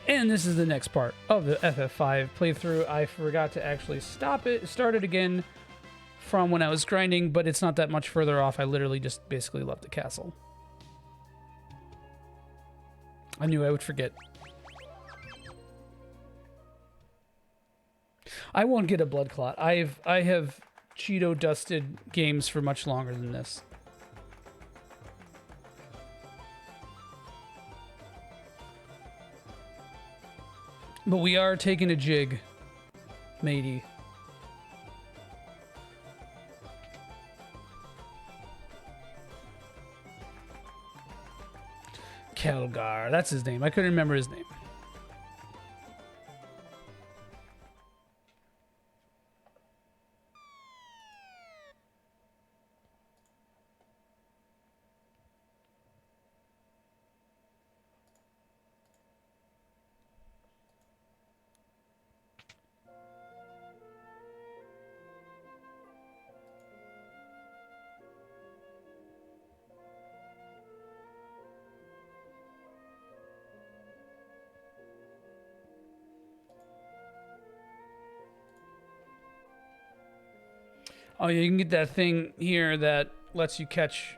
And this is the next part of the FF5 playthrough. I forgot to actually start it again from when I was grinding, but it's not that much further off. I literally just basically left the castle. I knew I would forget. I won't get a blood clot. I have Cheeto dusted games for much longer than this. But we are taking a jig, matey. Kelgar, that's his name. I couldn't remember his name. Oh, yeah, you can get that thing here that lets you catch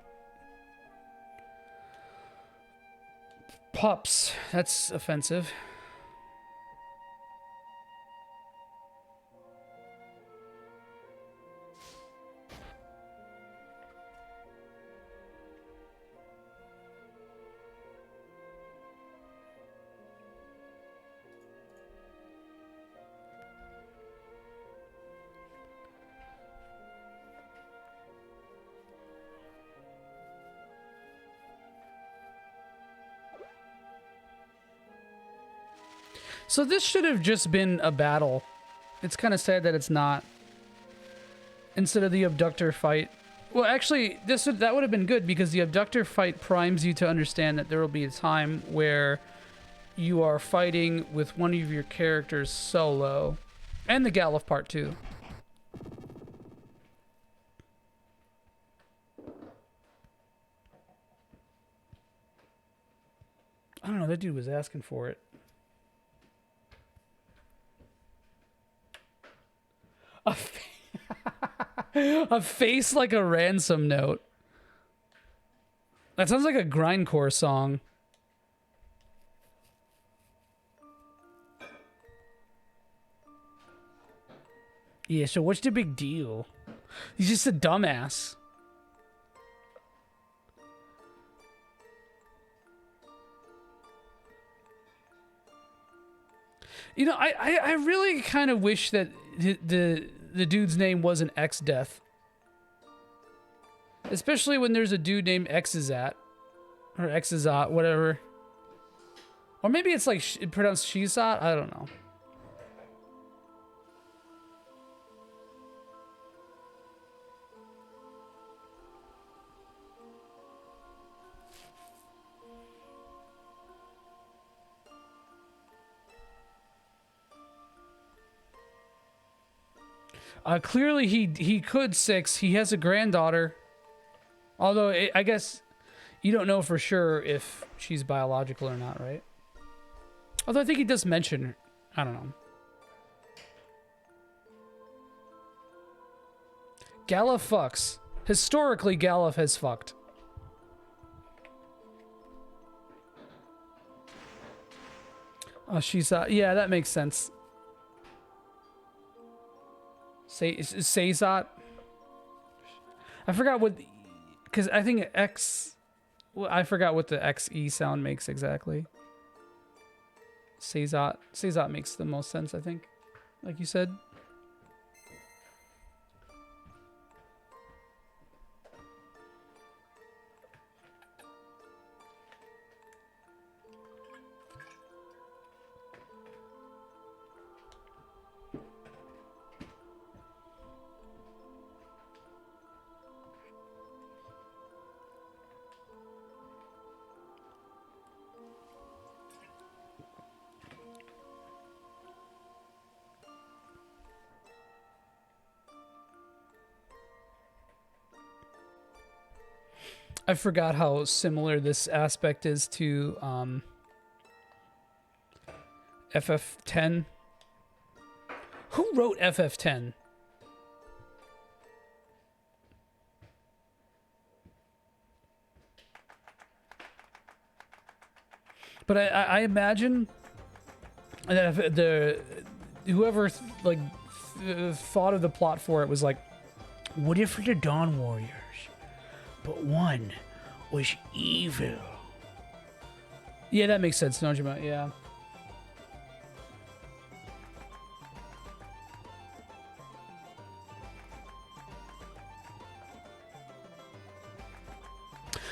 pups. That's offensive. So this should have just been a battle. It's kind of sad that it's not. Instead of the abductor fight. Well, actually, that would have been good because the abductor fight primes you to understand that there will be a time where you are fighting with one of your characters solo. And the Galuf part too. I don't know, that dude was asking for it. A face like a ransom note. That sounds like a grindcore song. Yeah, so what's the big deal? He's just a dumbass. You know, I really kind of wish that the dude's name wasn't X-Death. Especially when there's a dude named Xizat. Or Xizat, whatever. Or maybe it's like pronounced Shizat? I don't know. Clearly he could 6. He has a granddaughter. Although, I guess you don't know for sure if she's biological or not, right? Although I think he does mention, I don't know. Galuf fucks. Historically, Galuf has fucked. Oh, she's, yeah, that makes sense. Sazat? I forgot what... Because I think X... Well, I forgot what the XE sound makes exactly. Sazat. Sazat makes the most sense, I think. Like you said. I forgot how similar this aspect is to FF10. Who wrote FF10? But I imagine that if the whoever like thought of the plot for it was like, what if the Dawn Warriors, but one was evil? Yeah, that makes sense, Nojima. Yeah.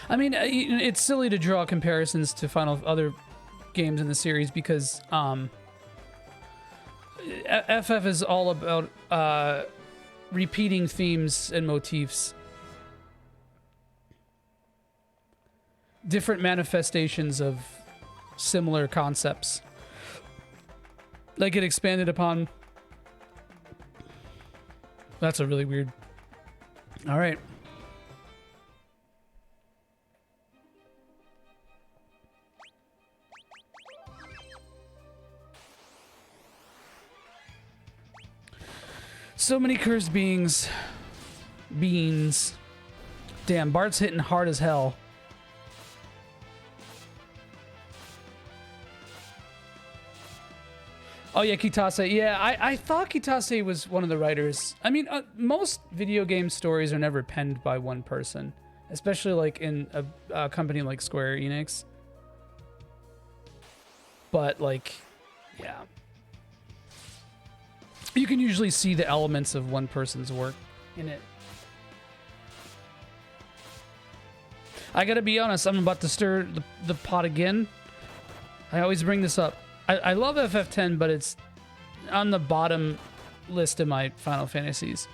I mean, it's silly to draw comparisons to other games in the series because FF is all about repeating themes and motifs. Different manifestations of similar concepts that get expanded upon. That's a really weird... All right. So many cursed beings. Beans. Damn, Bart's hitting hard as hell. Oh yeah, Kitase. Yeah, I thought Kitase was one of the writers. I mean, most video game stories are never penned by one person, especially like in a company like Square Enix. But like, yeah. You can usually see the elements of one person's work in it. I gotta be honest, I'm about to stir the pot again. I always bring this up. I love FF10, but it's on the bottom list of my Final Fantasies.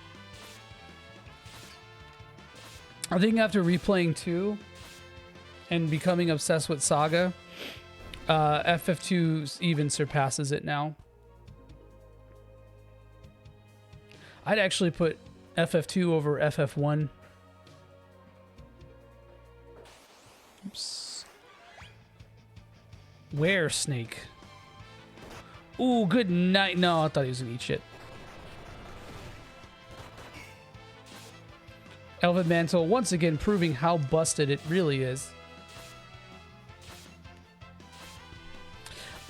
I think after replaying 2 and becoming obsessed with Saga, FF2 even surpasses it now. I'd actually put FF2 over FF1. Oops. Where, Snake? Ooh, good night. No, I thought he was gonna eat shit. Elven Mantle, once again proving how busted it really is.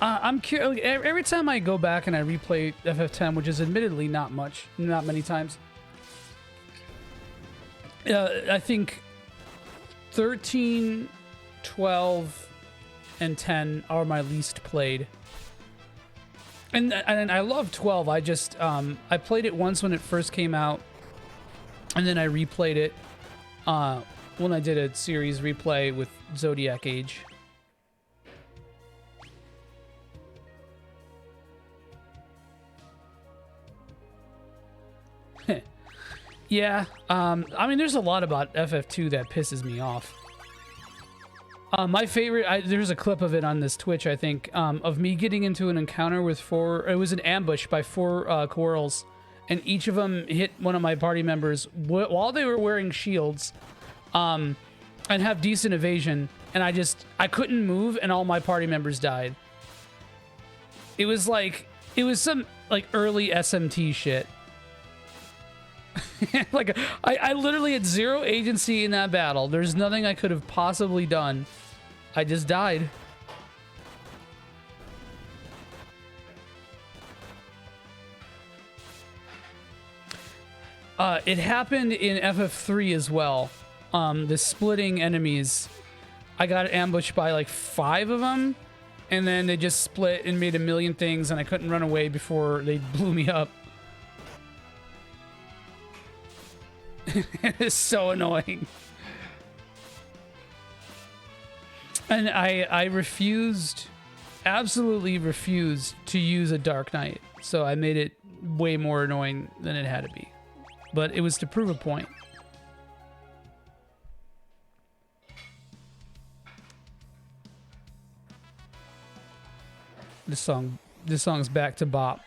I'm curious. Every time I go back and I replay FF10, which is admittedly not many times, I think 13, 12, and 10 are my least played. And I love 12. I just I played it once when it first came out, and then I replayed it when I did a series replay with Zodiac Age. Yeah, I mean, there's a lot about FF2 that pisses me off. My favorite, there's a clip of it on this Twitch, I think, of me getting into an encounter with it was an ambush by 4 Quirrells, and each of them hit one of my party members while they were wearing shields, and have decent evasion, and I couldn't move, and all my party members died. It was some, like, early SMT shit. Like, I literally had zero agency in that battle. There's nothing I could have possibly done. I just died. It happened in FF3 as well. The splitting enemies. I got ambushed by like 5 of them, and then they just split and made a million things, and I couldn't run away before they blew me up. It is so annoying. And I refused, absolutely refused to use a Dark Knight. So I made it way more annoying than it had to be. But it was to prove a point. This song's back to bop.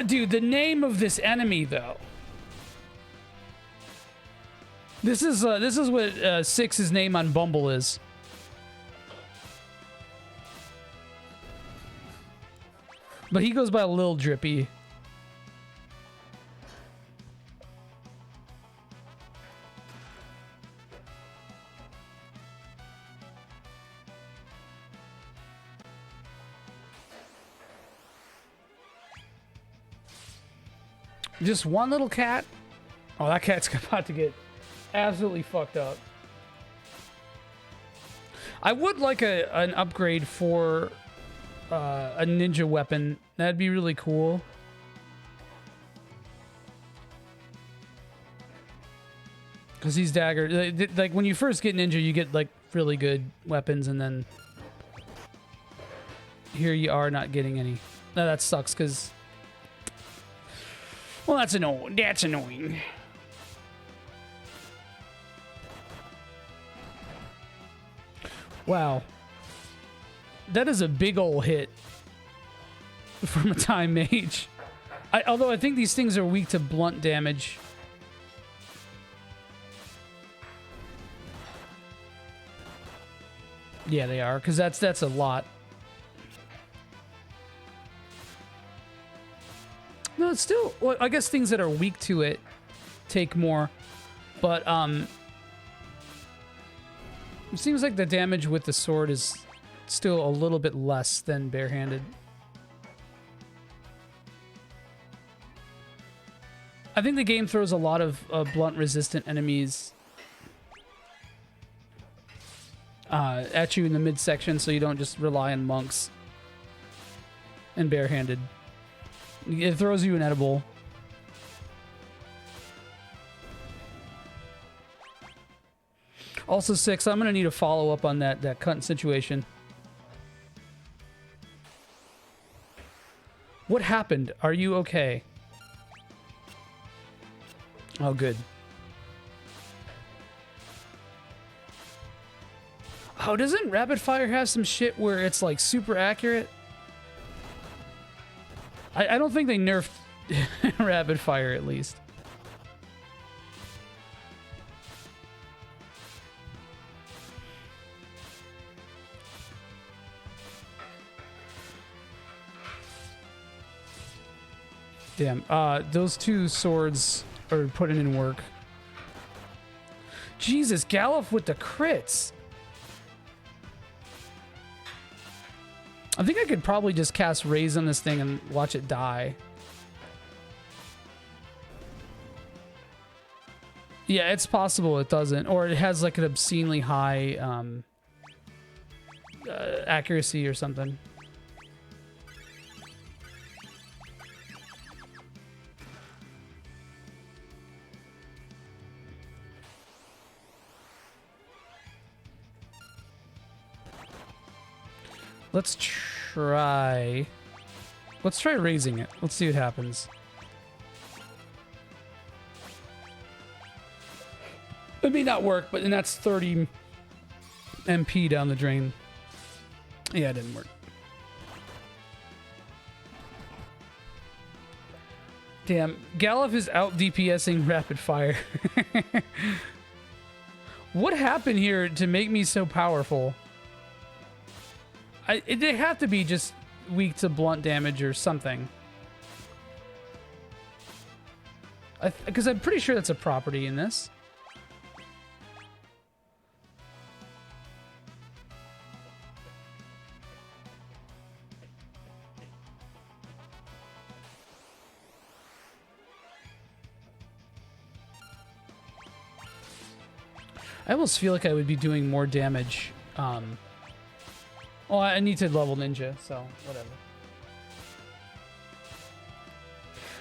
Dude, the name of this enemy though. This is what Six's name on Bumble is. But he goes by a little drippy. Just one little cat? Oh, that cat's about to get absolutely fucked up. I would like an upgrade for a ninja weapon. That'd be really cool. Because these daggers, like when you first get ninja, you get like really good weapons, and then here you are not getting any. Now that sucks because, well, that's annoying. That's annoying. Wow. That is a big ol' hit from a time mage. Although I think these things are weak to blunt damage. Yeah, they are, because that's a lot. No, it's still... Well, I guess things that are weak to it take more. But, it seems like the damage with the sword is still a little bit less than barehanded. I think the game throws a lot of blunt resistant enemies at you in the midsection, so you don't just rely on monks and barehanded. It throws you an edible. Also 6, I'm gonna need a follow-up on that cunt situation. What happened? Are you okay? Oh, good. Oh, doesn't Rapid Fire have some shit where it's like super accurate? I don't think they nerfed Rapid Fire, at least. Damn, those two swords are putting in work. Jesus, Gallop with the crits. I think I could probably just cast Raise on this thing and watch it die. Yeah, it's possible it doesn't. Or it has like an obscenely high accuracy or something. Let's try raising it. Let's see what happens. It may not work, but then that's 30 MP down the drain. Yeah, it didn't work. Damn, Galuf is out DPSing Rapid Fire. What happened here to make me so powerful? They have to be just weak to blunt damage or something. Because I'm pretty sure that's a property in this. I almost feel like I would be doing more damage. Well, I need to level ninja, so whatever.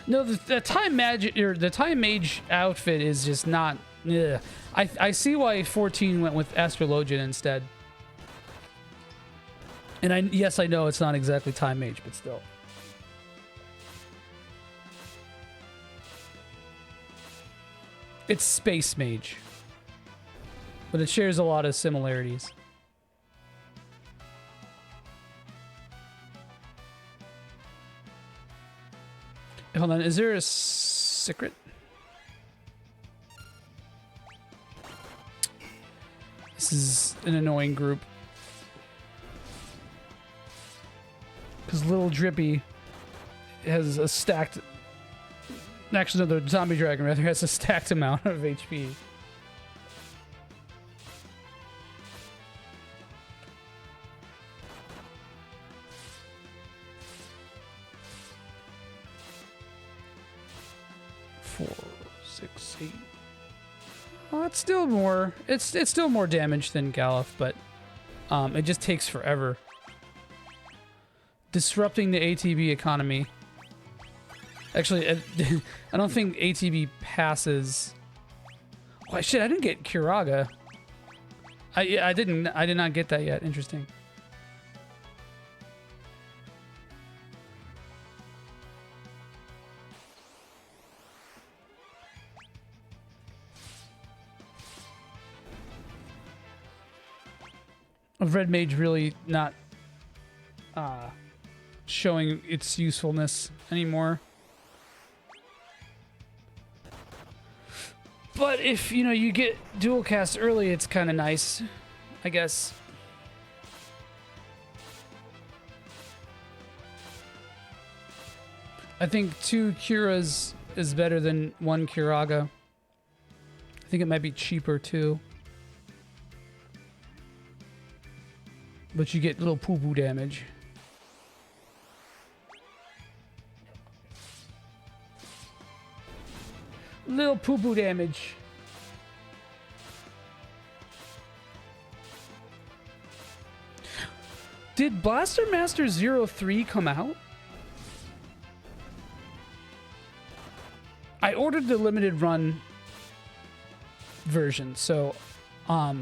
No, the time magic or the time mage outfit is just not. Ugh. I see why 14 went with Astrologian instead. And yes, I know it's not exactly time mage, but still. It's space mage, but it shares a lot of similarities. Hold on, is there a secret? This is an annoying group. Because Little Drippy has a stacked. Actually, no, the zombie dragon rather has a stacked amount of HP. Four, 6, 8. Well, it's still more. It's still more damage than Galuf, but it just takes forever. Disrupting the ATB economy. Actually, I don't think ATB passes. Oh shit! I didn't get Kiraga. I did not get that yet. Interesting. Red Mage really not showing its usefulness anymore. But if, you know, you get dual cast early, it's kind of nice, I guess. I think 2 Curas is better than 1 Kiraga. I think it might be cheaper too. But you get little poo-poo damage. Little poo-poo damage. Did Blaster Master 03 come out? I ordered the limited run version, so I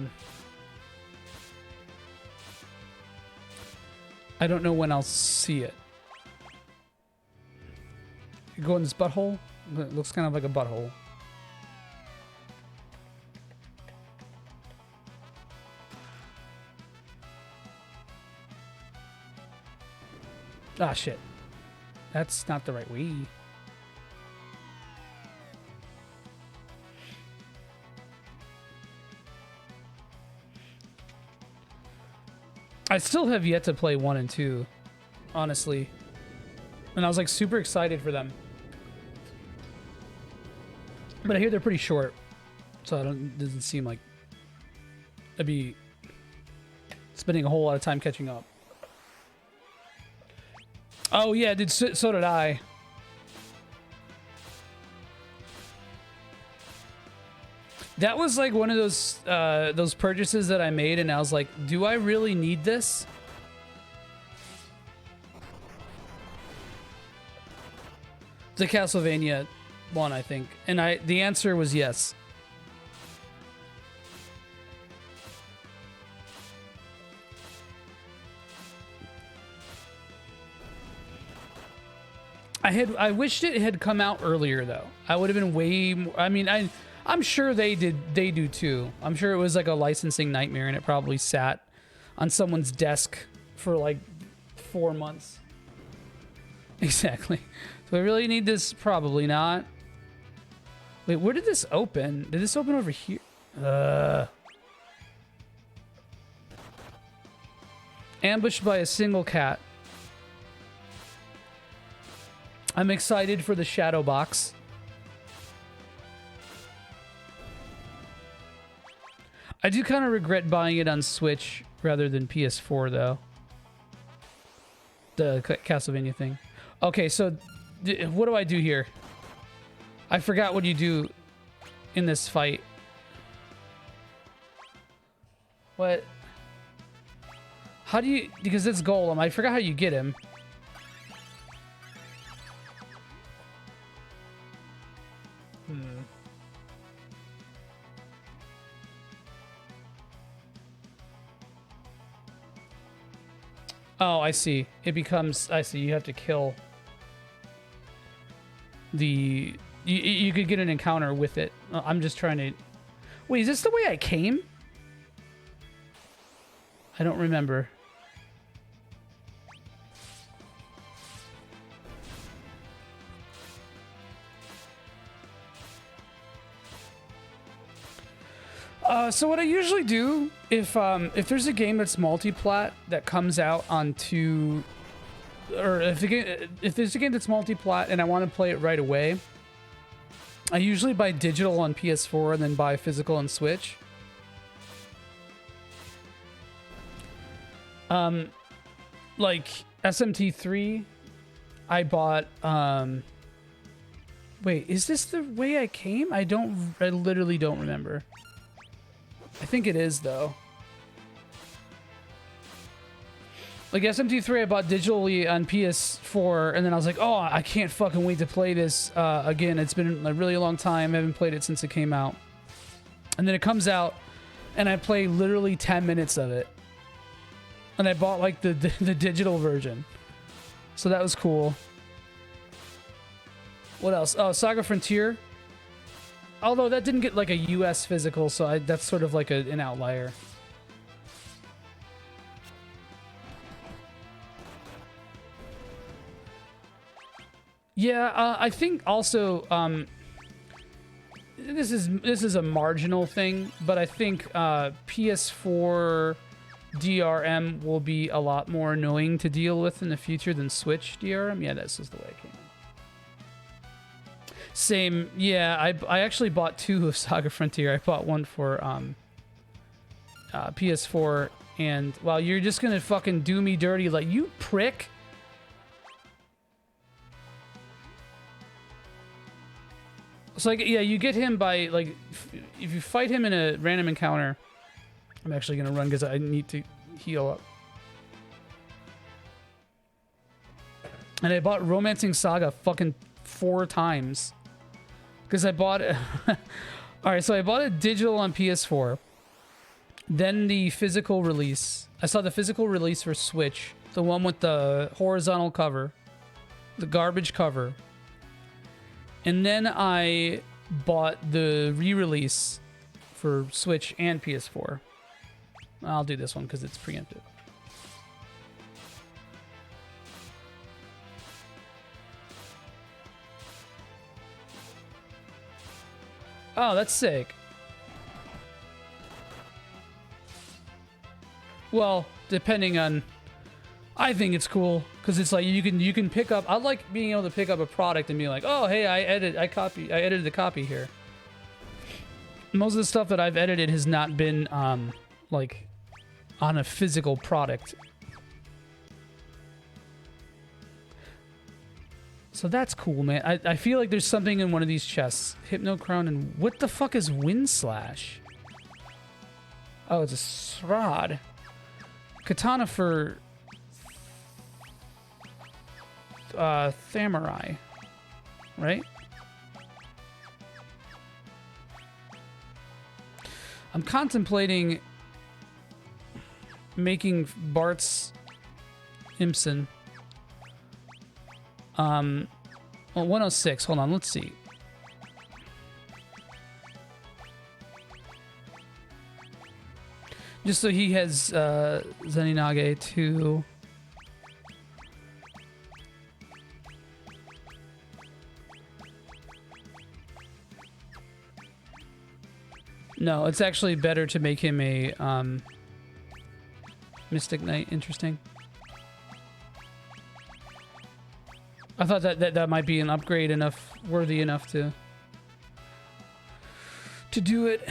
don't know when I'll see it. You go in this butthole? It looks kind of like a butthole. Ah, shit. That's not the right way. I still have yet to play 1 and 2, honestly. And I was like super excited for them. But I hear they're pretty short. So it doesn't seem like I'd be spending a whole lot of time catching up. Oh yeah, so did I. That was like one of those purchases that I made, and I was like, do I really need this? The Castlevania one, I think. And the answer was yes. I wished it had come out earlier though. I would have been way more, I mean, I'm sure they do too. I'm sure it was like a licensing nightmare and it probably sat on someone's desk for like 4 months. Exactly. Do I really need this? Probably not. Wait, where did this open? Did this open over here? Ambushed by a single cat. I'm excited for the shadow box. I do kind of regret buying it on Switch rather than PS4 though. The Castlevania thing. Okay, so what do I do here? I forgot what you do in this fight. What? How do you... Because it's Golem. I forgot how you get him. Oh, I see. It becomes... I see. You have to kill the... You could get an encounter with it. I'm just trying to... Wait, is this the way I came? I don't remember. So what I usually do, if there's a game that's multi-plat that comes out on 2 or if there's a game that's multi-plat and I want to play it right away, I usually buy digital on PS4 and then buy physical on Switch. Like SMT3, I bought, wait, is this the way I came? I literally don't remember. I think it is, though. Like SMT3, I bought digitally on PS4, and then I was like, oh, I can't fucking wait to play this again. It's been a really long time. I haven't played it since it came out. And then it comes out, and I play literally 10 minutes of it. And I bought like the digital version. So that was cool. What else? Oh, Saga Frontier. Although that didn't get like a US physical, so that's sort of like an outlier. Yeah, I think also this is a marginal thing, but I think PS4 DRM will be a lot more annoying to deal with in the future than Switch DRM. Yeah, that's just the way it came out. Same, yeah, I actually bought 2 of Saga Frontier. I bought one for PS4, and well, you're just gonna fucking do me dirty, like, you prick. So like, yeah, you get him by like, if you fight him in a random encounter. I'm actually gonna run because I need to heal up. And I bought Romancing Saga fucking 4 times. Because I bought it. Alright, so I bought it digital on PS4. Then the physical release. I saw the physical release for Switch. The one with the horizontal cover. The garbage cover. And then I bought the re-release for Switch and PS4. I'll do this one because it's preemptive. Oh, that's sick. Well, depending on, I think it's cool because it's like you can pick up. I like being able to pick up a product and be like, oh, hey, I edited the copy here. Most of the stuff that I've edited has not been like on a physical product. So that's cool, man. I feel like there's something in one of these chests. Hypno Crown and what the fuck is Wind Slash? Oh, it's a Srod. Katana for Thamurai, right? I'm contemplating making Bart's Imson. Well, 106. Hold on, let's see. Just so he has Zeninage too. No, it's actually better to make him a Mystic Knight. Interesting. I thought that might be an upgrade enough, worthy enough to do it.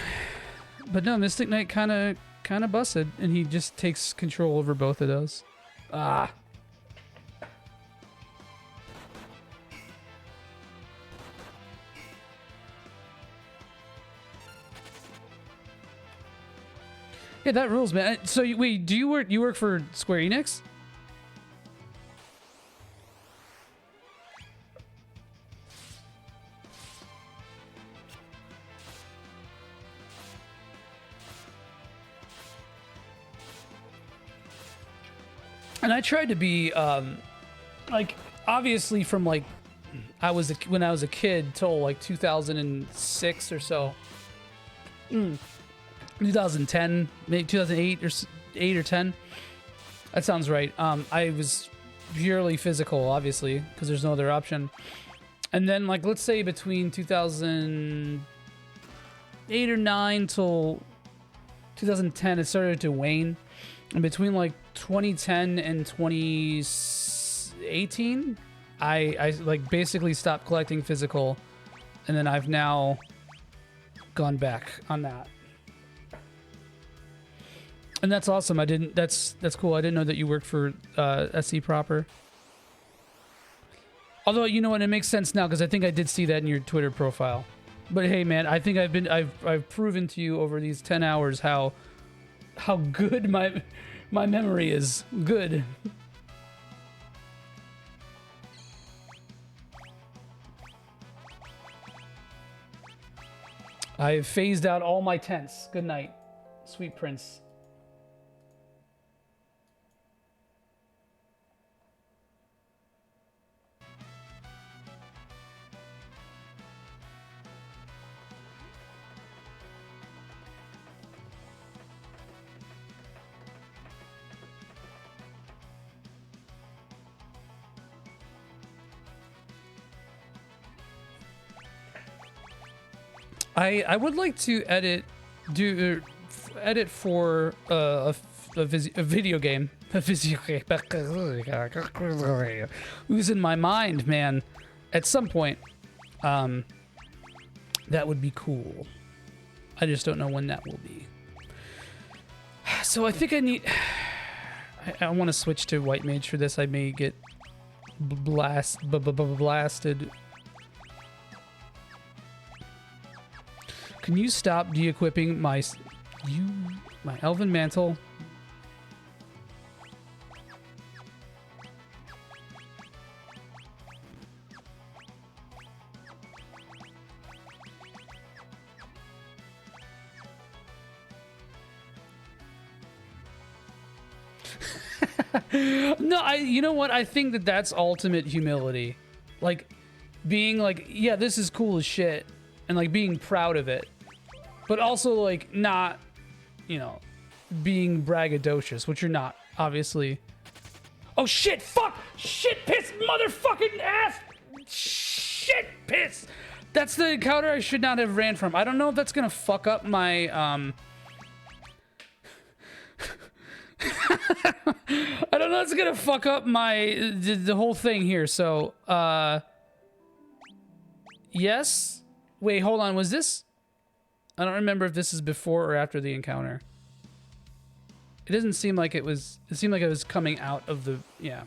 But no, Mystic Knight kind of busted, and he just takes control over both of those. Ah. Yeah, that rules, man. So wait, do you work for Square Enix? And I tried to be like, obviously from like when I was a kid till like 2006 or so. 2010, maybe 2008 or 8 or 10. That sounds right. I was purely physical, obviously, because there's no other option. And then, like, let's say between 2008 or 9 till 2010, it started to wane. And between like 2010 and 18, I like basically stopped collecting physical, and then I've now gone back on that. And that's awesome. That's cool. I didn't know that you worked for SE Proper. Although, you know what, it makes sense now because I think I did see that in your Twitter profile. But hey, man, I think I've proven to you over these 10 hours how good my memory is. Good. I've phased out all my tents. Good night, sweet prince. I would like to edit for a video game. Losing my mind, man. At some point, that would be cool. I just don't know when that will be. So I think I need. I want to switch to white mage for this. I may get blasted. Can you stop de-equipping my elven mantle? No, you know what? I think that that's ultimate humility. Like, being like, yeah, this is cool as shit. And like being proud of it. But also like not, you know, being braggadocious, which you're not, obviously. Oh shit, fuck, shit, piss, motherfucking ass, shit, piss. That's the encounter I should not have ran from. I don't know if that's gonna fuck up my, I don't know if it's gonna fuck up my, the whole thing here, so, yes. Wait, hold on, was this? I don't remember if this is before or after the encounter. It doesn't seem like it was, it seemed like it was coming out of the, yeah.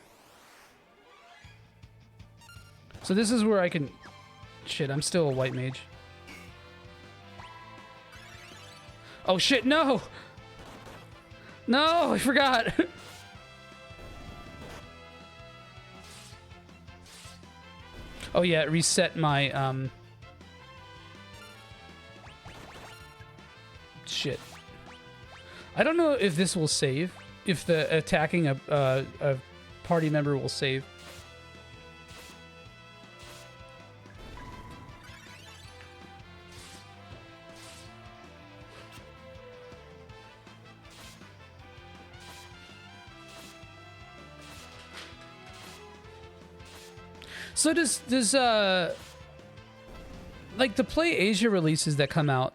So this is where I can, shit, I'm still a white mage. Oh shit, no! No, I forgot! Oh yeah, it reset my, shit. I don't know if this will save. If the attacking a party member will save. So does like the Play Asia releases that come out,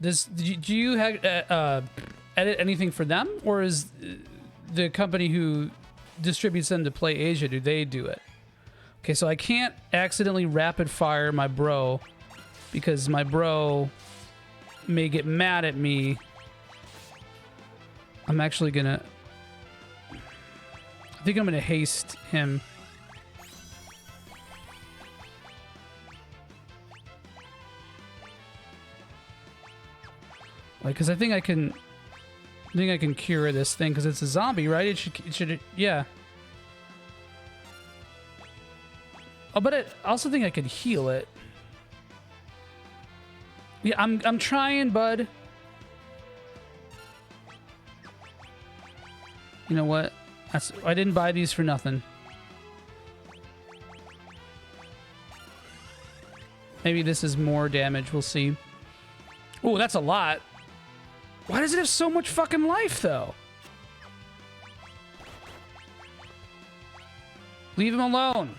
do you have edit anything for them, or is the company who distributes them to Play Asia, do they do it? Okay, so I can't accidentally rapid fire my bro because my bro may get mad at me. I'm actually gonna, I think I'm gonna haste him. Like, cause I think I can cure this thing because it's a zombie, right? It should, yeah. Oh, but I also think I could heal it. Yeah, I'm trying, bud. You know what? I didn't buy these for nothing. Maybe this is more damage. We'll see. Oh, that's a lot. Why does it have so much fucking life, though? Leave him alone.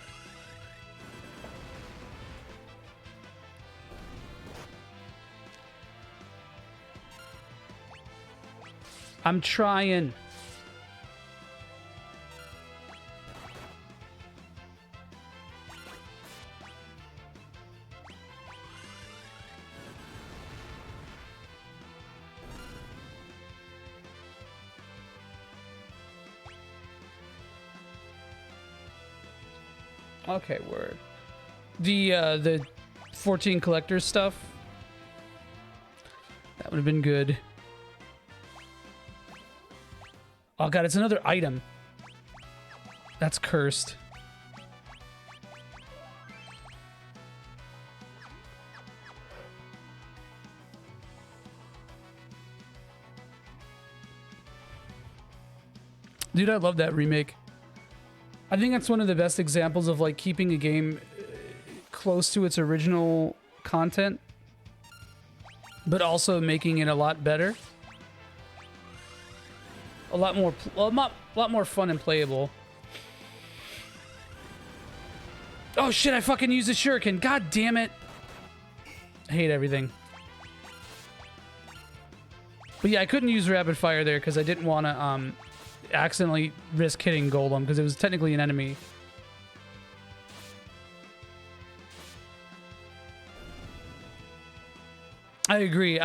I'm trying. Okay, word. The 14 collectors stuff. That would have been good. Oh god, it's another item. That's cursed. Dude, I love that remake. I think that's one of the best examples of like keeping a game close to its original content, but also making it a lot better. A lot more fun and playable. Oh shit, I fucking used a shuriken. God damn it. I hate everything. But yeah, I couldn't use rapid fire there because I didn't want to accidentally risk hitting Golem because it was technically an enemy. I agree.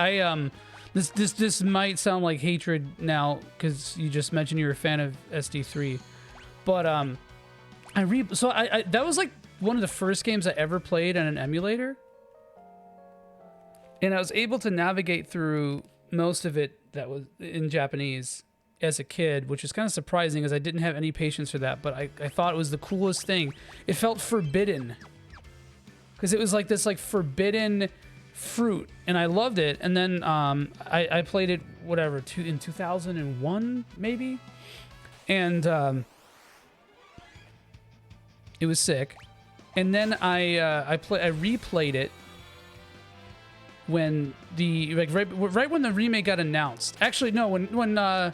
This might sound like hatred now because you just mentioned you're a fan of SD3, but that was like one of the first games I ever played on an emulator, and I was able to navigate through most of it that was in Japanese as a kid, which is kind of surprising as I didn't have any patience for that, but I thought it was the coolest thing. It felt forbidden because it was like this like forbidden fruit, and I loved it. And then I played it whatever in 2001 maybe, and it was sick. And then I replayed it when the right when the remake got announced. Actually, no, when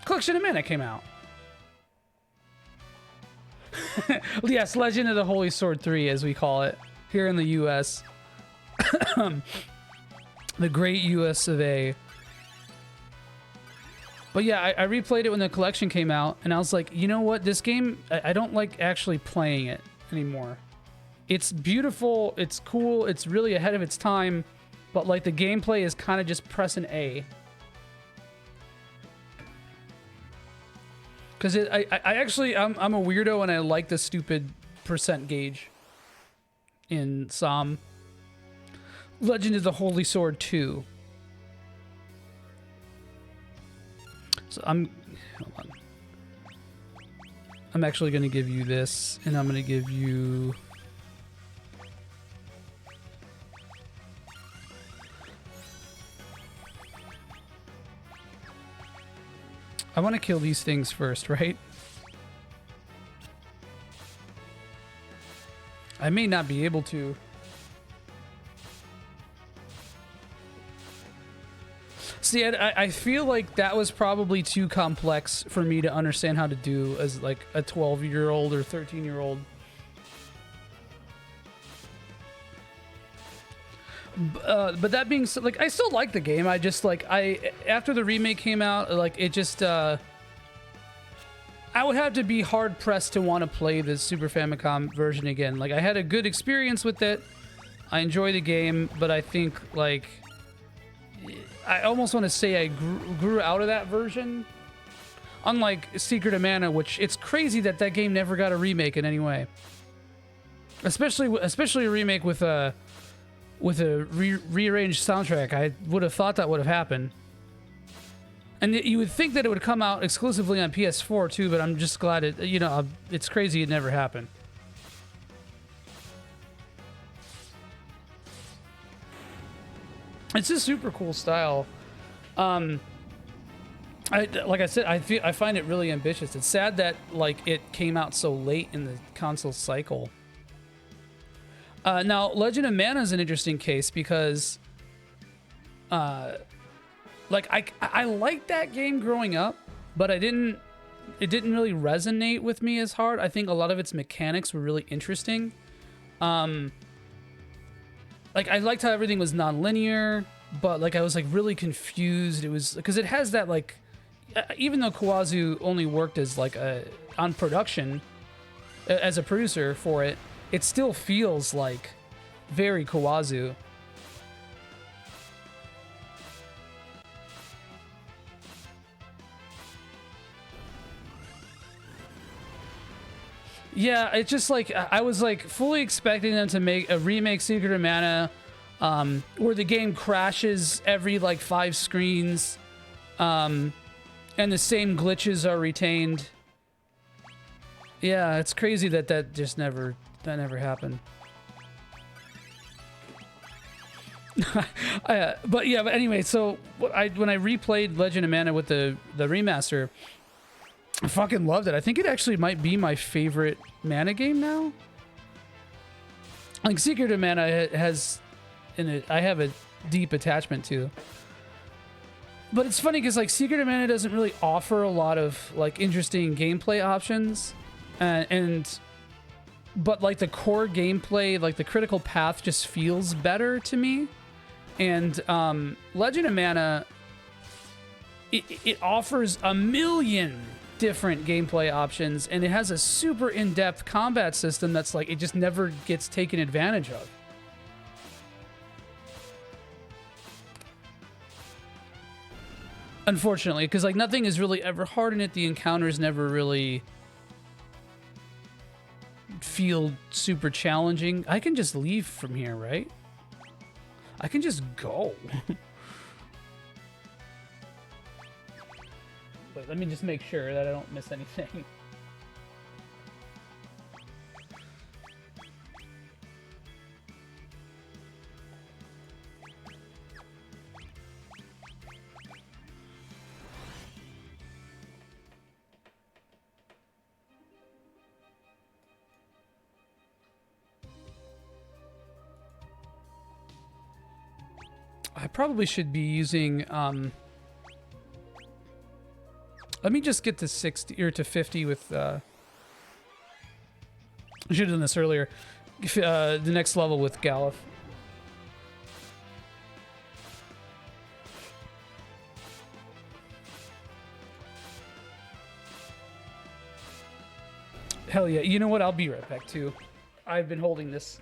Collection of Mana came out. Yes, Legend of the Holy Sword 3, as we call it here in the U.S. The great US of A. But yeah, I replayed it when the collection came out, and I was like, you know what? This game, I don't like actually playing it anymore. It's beautiful, it's cool, it's really ahead of its time, but like the gameplay is kind of just pressing A. Because I'm a weirdo and I like the stupid percent gauge in SOM. Legend of the Holy Sword 2. So hold on. I'm actually going to give you this, and I'm going to give you... I want to kill these things first, right? I may not be able to. See, I feel like that was probably too complex for me to understand how to do as like a 12-year-old or 13-year-old. But that being said, like, I still like the game. I just like after the remake came out, like it just I would have to be hard pressed to want to play the Super Famicom version again. Like I had a good experience with it. I enjoy the game, but I think like I almost want to say I grew out of that version. Unlike Secret of Mana, which it's crazy that that game never got a remake in any way. Especially a remake with a rearranged soundtrack. I would have thought that would have happened. And you would think that it would come out exclusively on PS4 too, but I'm just glad it, you know, it's crazy it never happened. It's a super cool style. Like I said, I find it really ambitious. It's sad that like it came out so late in the console cycle. Now, Legend of Mana is an interesting case because, like I liked that game growing up, but it didn't really resonate with me as hard. I think a lot of its mechanics were really interesting. Like I liked how everything was non-linear, but like I was like really confused. It was because it has that like, even though Kawazu only worked as like on production as a producer for it, it still feels like very Kawazu. Yeah, it's just like I was like fully expecting them to make a remake Secret of Mana, where the game crashes every like 5 screens, and the same glitches are retained. Yeah, it's crazy that that never happened. But anyway, so when I replayed Legend of Mana with the remaster, I fucking loved it. I think it actually might be my favorite Mana game now. Like Secret of Mana has in it, I have a deep attachment to. But it's funny because like Secret of Mana doesn't really offer a lot of like interesting gameplay options, but like the core gameplay, like the critical path, just feels better to me. And Legend of Mana, it offers a million different gameplay options, and it has a super in-depth combat system that's like it just never gets taken advantage of. Unfortunately, because like nothing is really ever hard in it. The encounters never really feel super challenging. I can just leave from here, right? I can just go. Wait, let me just make sure that I don't miss anything. I probably should be using, let me just get to 60 or to 50 with, I should have done this earlier. The next level with Galuf. Hell yeah. You know what? I'll be right back too. I've been holding this.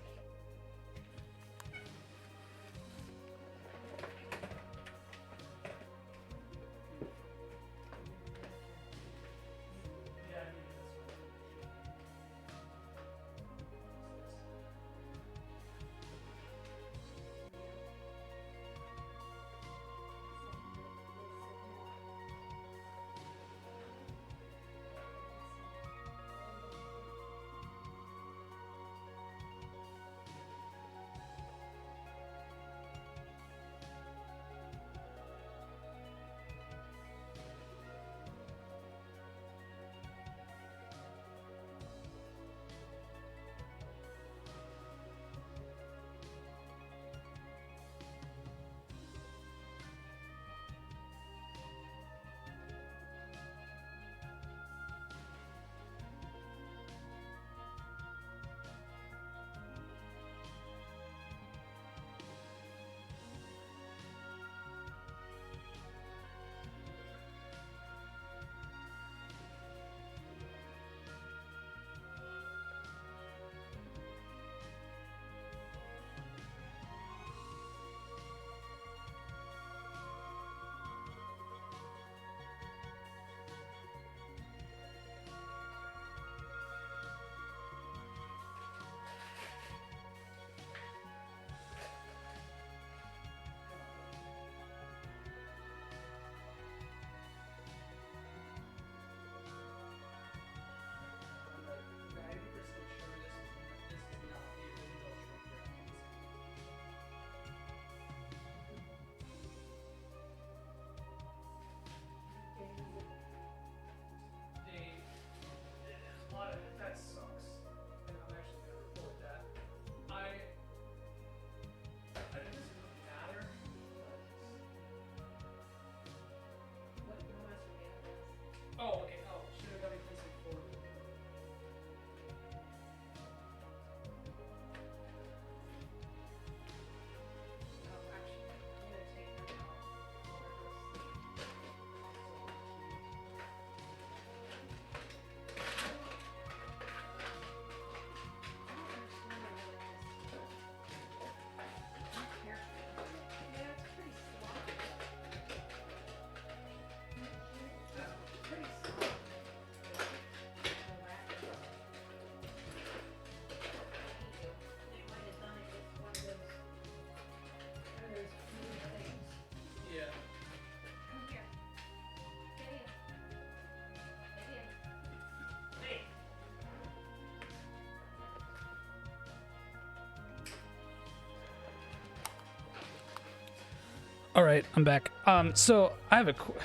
All right, I'm back. So I have I don't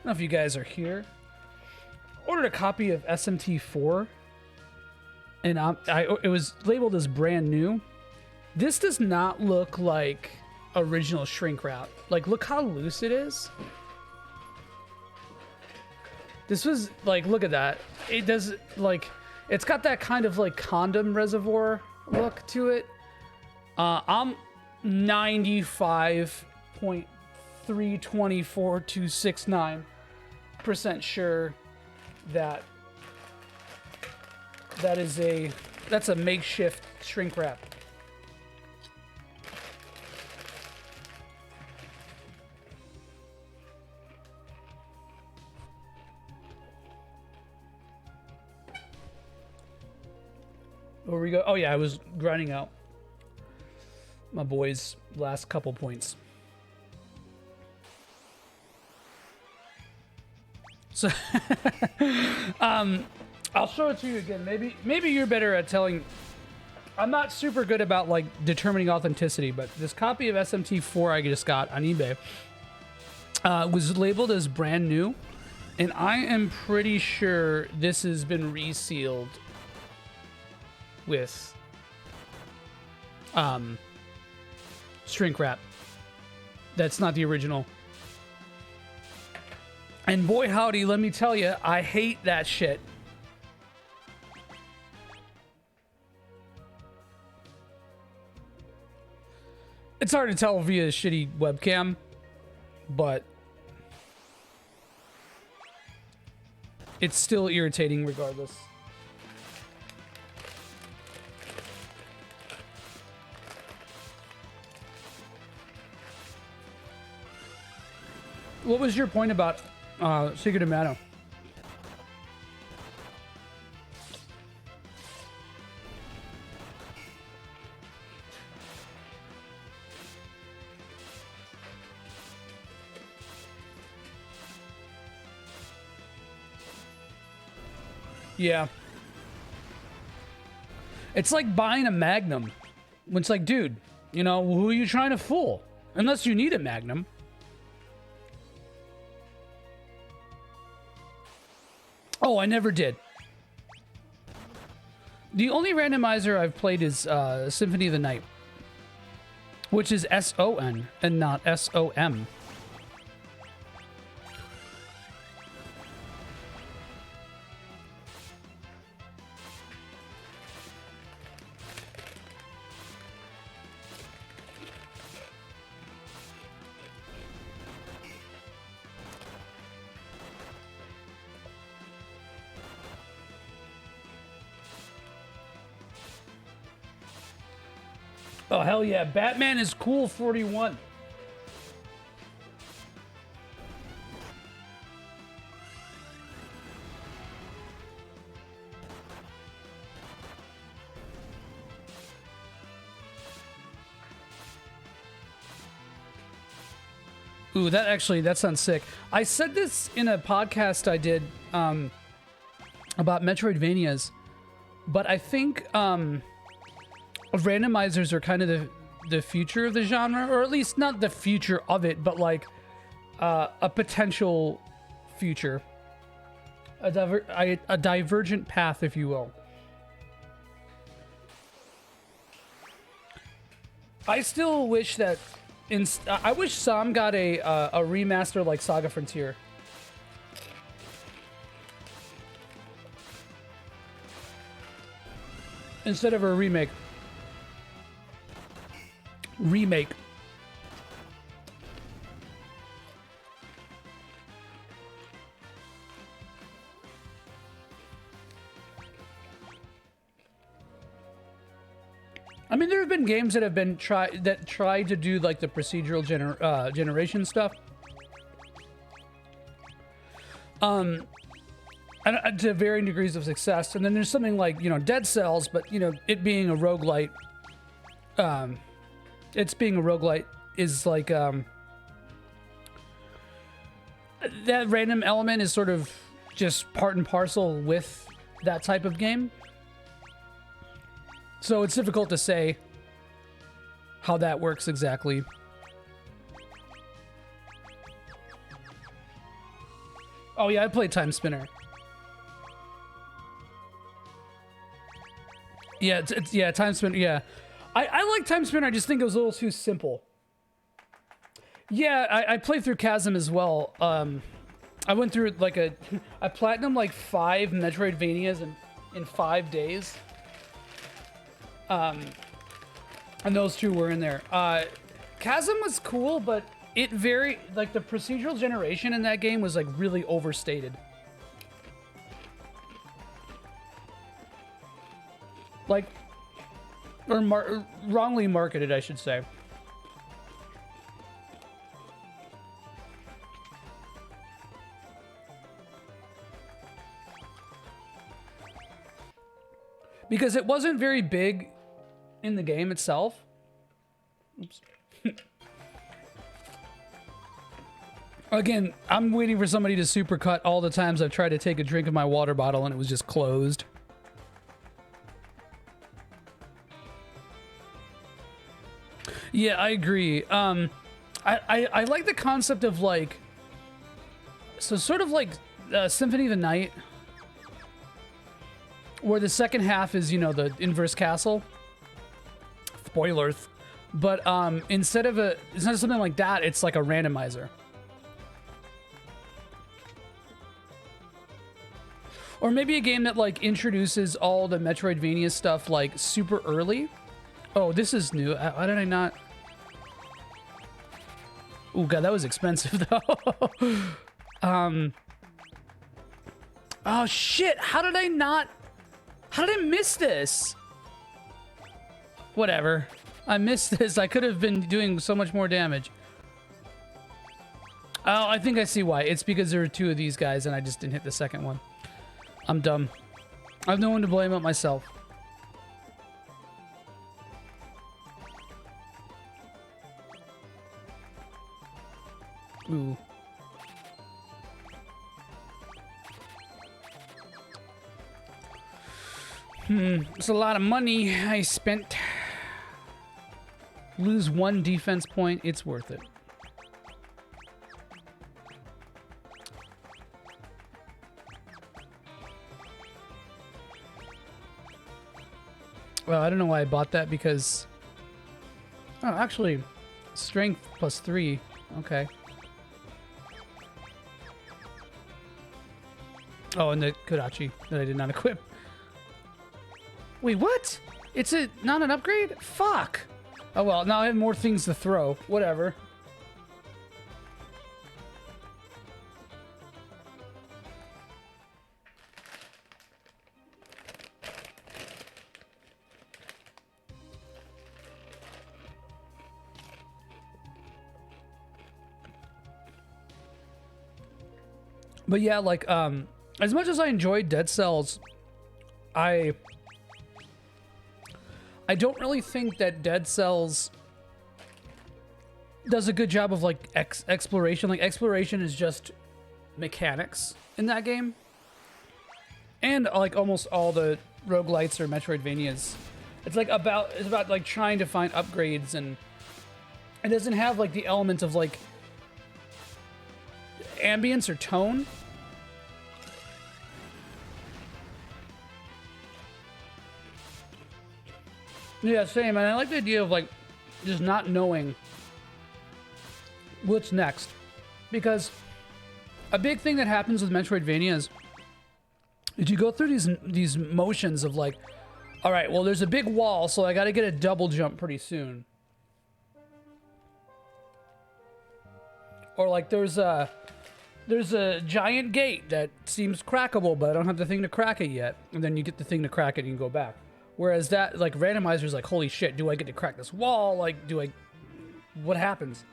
know if you guys are here. Ordered a copy of SMT4, and it was labeled as brand new. This does not look like original shrink wrap. Like, look how loose it is. This was like, look at that. It does like, it's got that kind of like condom reservoir look to it. I'm 95.324269% sure that that's a makeshift shrink wrap. Where we go? Oh yeah, I was grinding out my boys' last couple points. So, I'll show it to you again. Maybe you're better at telling. I'm not super good about like determining authenticity, but this copy of SMT4 I just got on eBay was labeled as brand new, and I am pretty sure this has been resealed with shrink wrap. That's not the original. And boy howdy, let me tell you, I hate that shit. It's hard to tell via a shitty webcam, but it's still irritating regardless. What was your point about Secret of Mana? Yeah. It's like buying a Magnum. It's like, dude, you know, who are you trying to fool? Unless you need a Magnum. Oh, I never did. The only randomizer I've played is Symphony of the Night, which is S-O-N and not S-O-M. Oh, hell yeah. Batman is cool 41. Ooh, that sounds sick. I said this in a podcast I did about Metroidvanias, but I think randomizers are kind of the future of the genre, or at least not the future of it, but like a potential future, a divergent path, if you will. I still wish that I wish some got a remaster like Saga Frontier. Instead of a remake. I mean, there have been games that have been tried to do like the procedural generation stuff. And to varying degrees of success. And then there's something like, you know, Dead Cells, but you know, it being a roguelite, is like that random element is sort of just part and parcel with that type of game. So it's difficult to say how that works exactly. Oh yeah, I played Time Spinner. Yeah, yeah, Time Spinner. Yeah, I like Time Spinner. I just think it was a little too simple. Yeah, I played through Chasm as well. I went through like I platinum like 5 Metroidvanias in 5 days. And those 2 were in there. Chasm was cool, but it like the procedural generation in that game was like really overstated. Like, or wrongly marketed, I should say. Because it wasn't very big in the game itself. Oops. Again, I'm waiting for somebody to supercut all the times I've tried to take a drink of my water bottle and it was just closed. Yeah, I agree. I like the concept of like, so sort of like Symphony of the Night, where the second half is, you know, the inverse castle. Spoilers. But instead of something like that, it's like a randomizer. Or maybe a game that like introduces all the Metroidvania stuff like super early. Oh, this is new. Why did I not? Oh god, that was expensive though. Oh shit! How did I miss this? Whatever. I missed this. I could have been doing so much more damage. Oh, I think I see why. It's because there were 2 of these guys and I just didn't hit the second one. I'm dumb. I have no one to blame but myself. Ooh. It's a lot of money I spent. Lose 1 defense point, it's worth it. Well, I don't know why I bought that because... Oh, actually, strength plus 3. Okay. Oh, and the Kodachi that I did not equip. Wait, what? It's not an upgrade? Fuck! Oh well, now I have more things to throw. Whatever. But yeah, like, as much as I enjoyed Dead Cells, I don't really think that Dead Cells does a good job of, like, exploration. Like, exploration is just mechanics in that game. And, like, almost all the roguelites or Metroidvanias. It's about, like, trying to find upgrades, and it doesn't have, like, the element of, like, ambience or tone. Yeah, same. And I like the idea of, like, just not knowing what's next. Because a big thing that happens with Metroidvanias is you go through these motions of, like, all right, well, there's a big wall, so I got to get a double jump pretty soon. Or, like, there's a giant gate that seems crackable, but I don't have the thing to crack it yet. And then you get the thing to crack it and you go back. Whereas that, like, randomizer's like, holy shit, do I get to crack this wall? Like, what happens?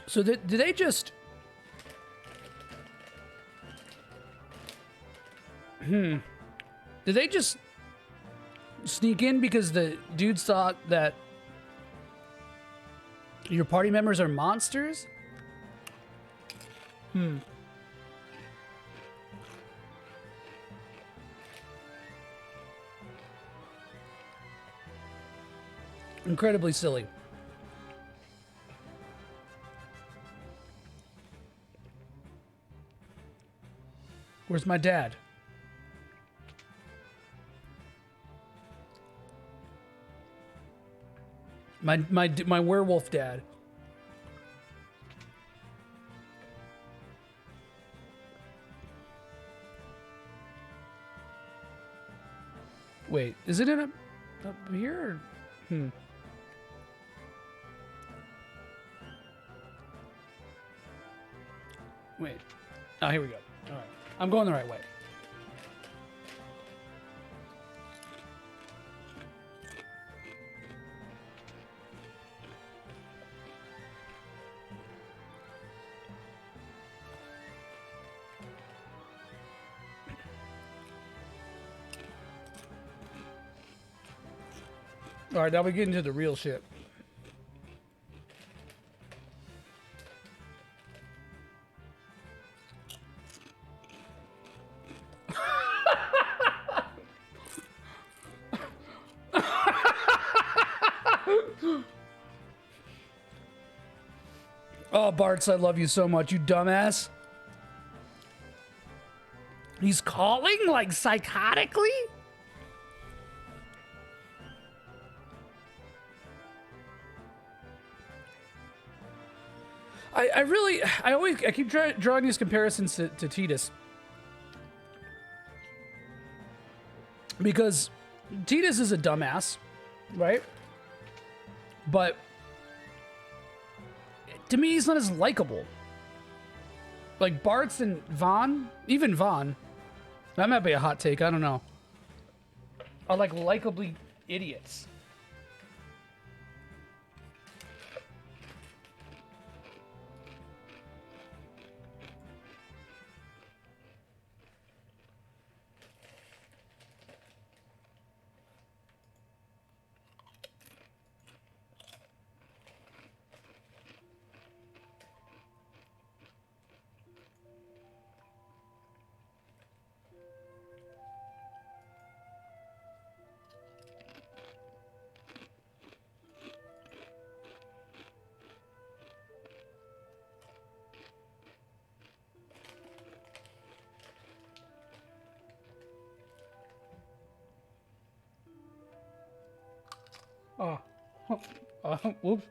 So did they just... Did they just sneak in because the dudes thought that your party members are monsters? Incredibly silly. Where's my dad? My werewolf dad. Wait, is it in up here? Or? Wait. Oh, here we go. All right. I'm going the right way. All right, now we get into the real shit. Oh, Bartz, I love you so much, you dumbass. He's calling like psychotically? I keep drawing these comparisons to Tidus. Because Tidus is a dumbass, right? But to me, he's not as likable. Like Bartz and Vaughn, even Vaughn, that might be a hot take, I don't know, are like likably idiots. Oh, whoops.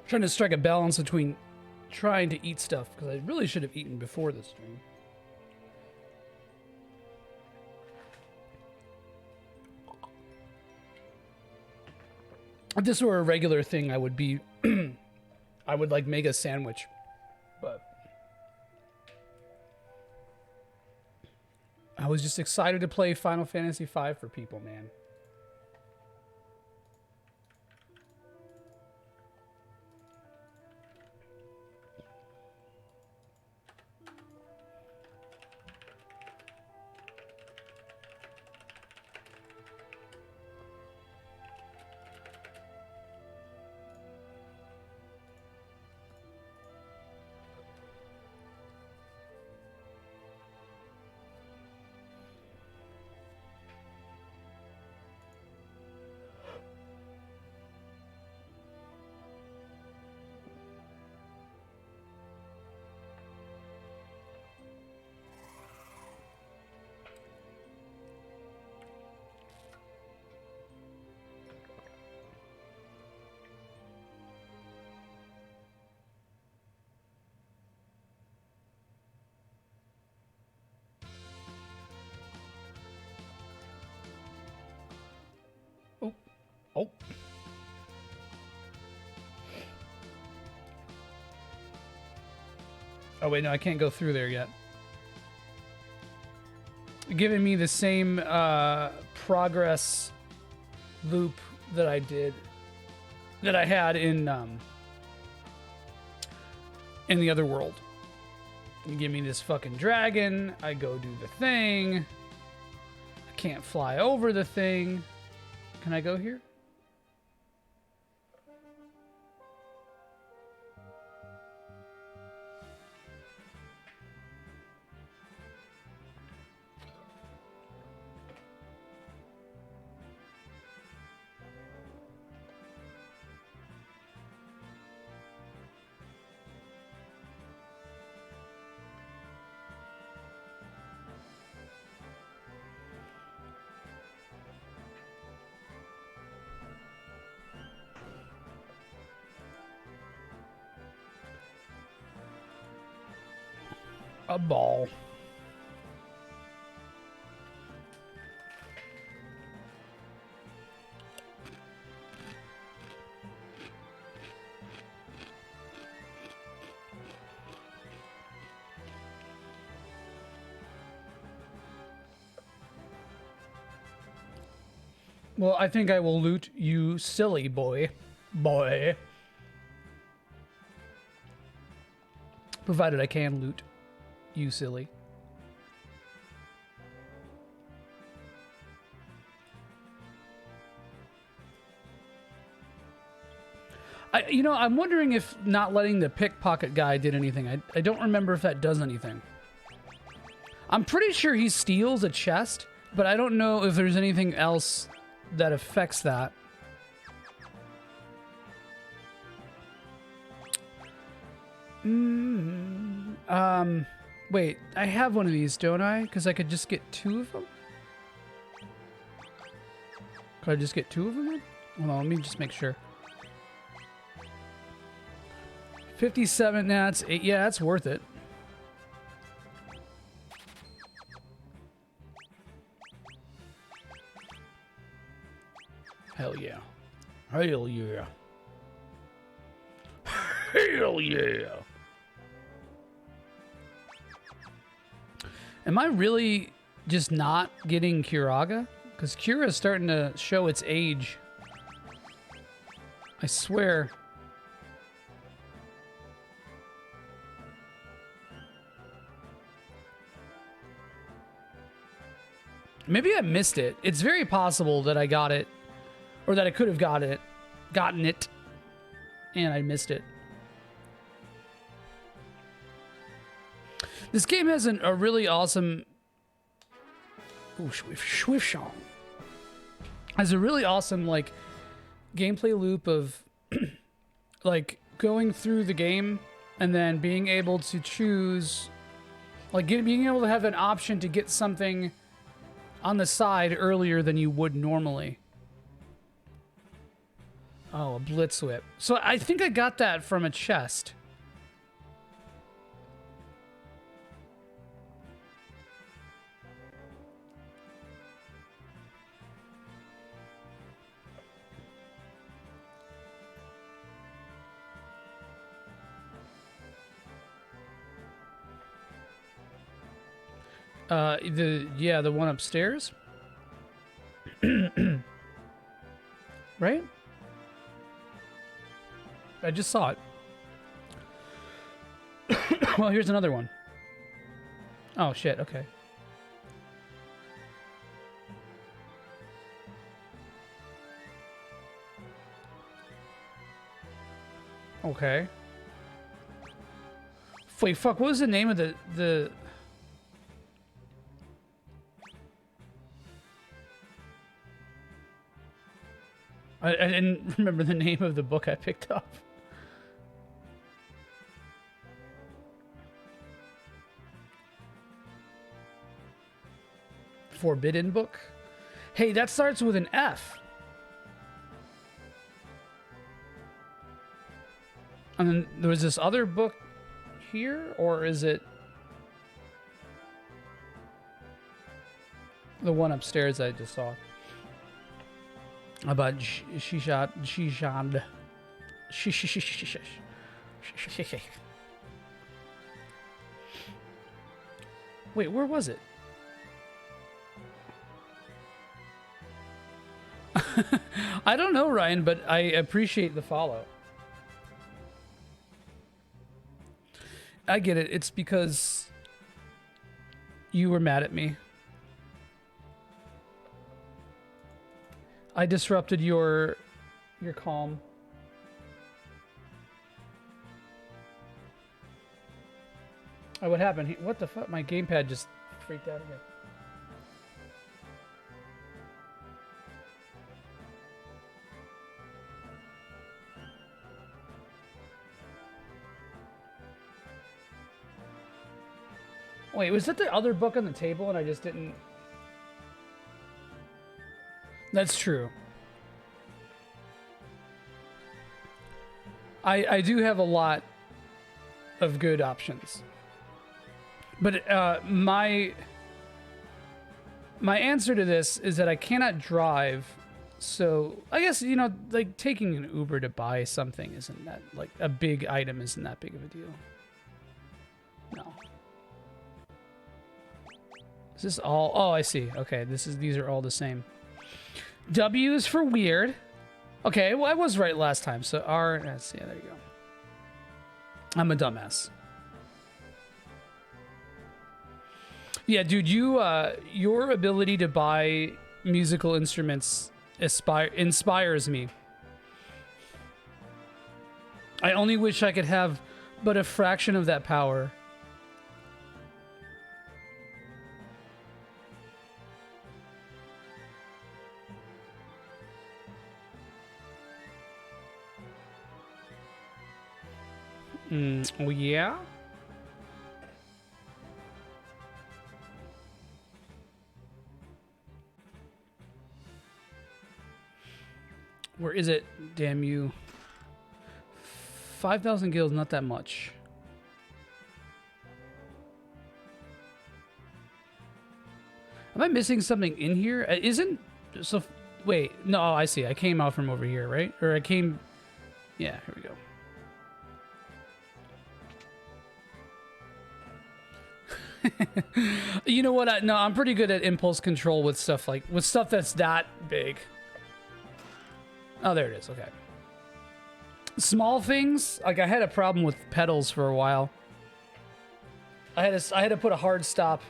Trying to strike a balance between trying to eat stuff, because I really should have eaten before this stream. If this were a regular thing, I would be, I would like make a sandwich, but I was just excited to play Final Fantasy V for people, man. Oh. Oh, wait, no, I can't go through there yet. Giving me the same progress loop that I had in the other world. You give me this fucking dragon, I go do the thing. I can't fly over the thing. Can I go here? A ball. Well, I think I will loot you, silly boy. Boy. Provided I can loot you, silly. I'm wondering if not letting the pickpocket guy did anything. I don't remember if that does anything. I'm pretty sure he steals a chest, but I don't know if there's anything else that affects that. Wait, I have one of these, don't I? Because I could just get 2 of them? Could I just get 2 of them then? Hold on, let me just make sure. 57, that's 8. Yeah, that's worth it. Hell yeah. Hell yeah. Hell yeah. Am I really just not getting Kiraga? Because Kira's starting to show its age. I swear. Maybe I missed it. It's very possible that I got it, or that I could have gotten it, and I missed it. This game has a really awesome... Ooh, Swift-Shong. Has a really awesome, like, gameplay loop of, like, going through the game and then being able to choose... Like, being able to have an option to get something on the side earlier than you would normally. Oh, a Blitz Whip. So I think I got that from a chest. The one upstairs? Right? I just saw it. Well, here's another one. Oh, shit, okay. Okay. Wait, fuck, what was the name of the... I didn't remember the name of the book I picked up. Forbidden book? Hey, that starts with an F. And then there was this other book here, or is it the one upstairs I just saw? About she shot. Wait, where was it? I don't know, Ryan, but I appreciate the follow. I get it. It's because you were mad at me. I disrupted your calm. Oh, what happened? What the fuck? My gamepad just freaked out again. Wait, was that the other book on the table and I just didn't... That's true. I do have a lot of good options. But my answer to this is that I cannot drive, so I guess, you know, like taking an Uber to buy something isn't that, like a big item isn't that big of a deal. No. Is this all? Oh, I see. Okay, these are all the same. W is for weird. Okay, well I was right last time. So R, let's see, there you go. I'm a dumbass. Yeah, dude, your ability to buy musical instruments inspires me. I only wish I could have but a fraction of that power. Oh yeah? Where is it? Damn you. 5,000 gills, not that much. Am I missing something in here? Isn't... So, wait. No, I see. I came out from over here, right? Or I came... Yeah, here we go. You know what? No, I'm pretty good at impulse control with stuff that's that big. Oh, there it is. Okay. Small things, like I had a problem with pedals for a while. I had to put a hard stop.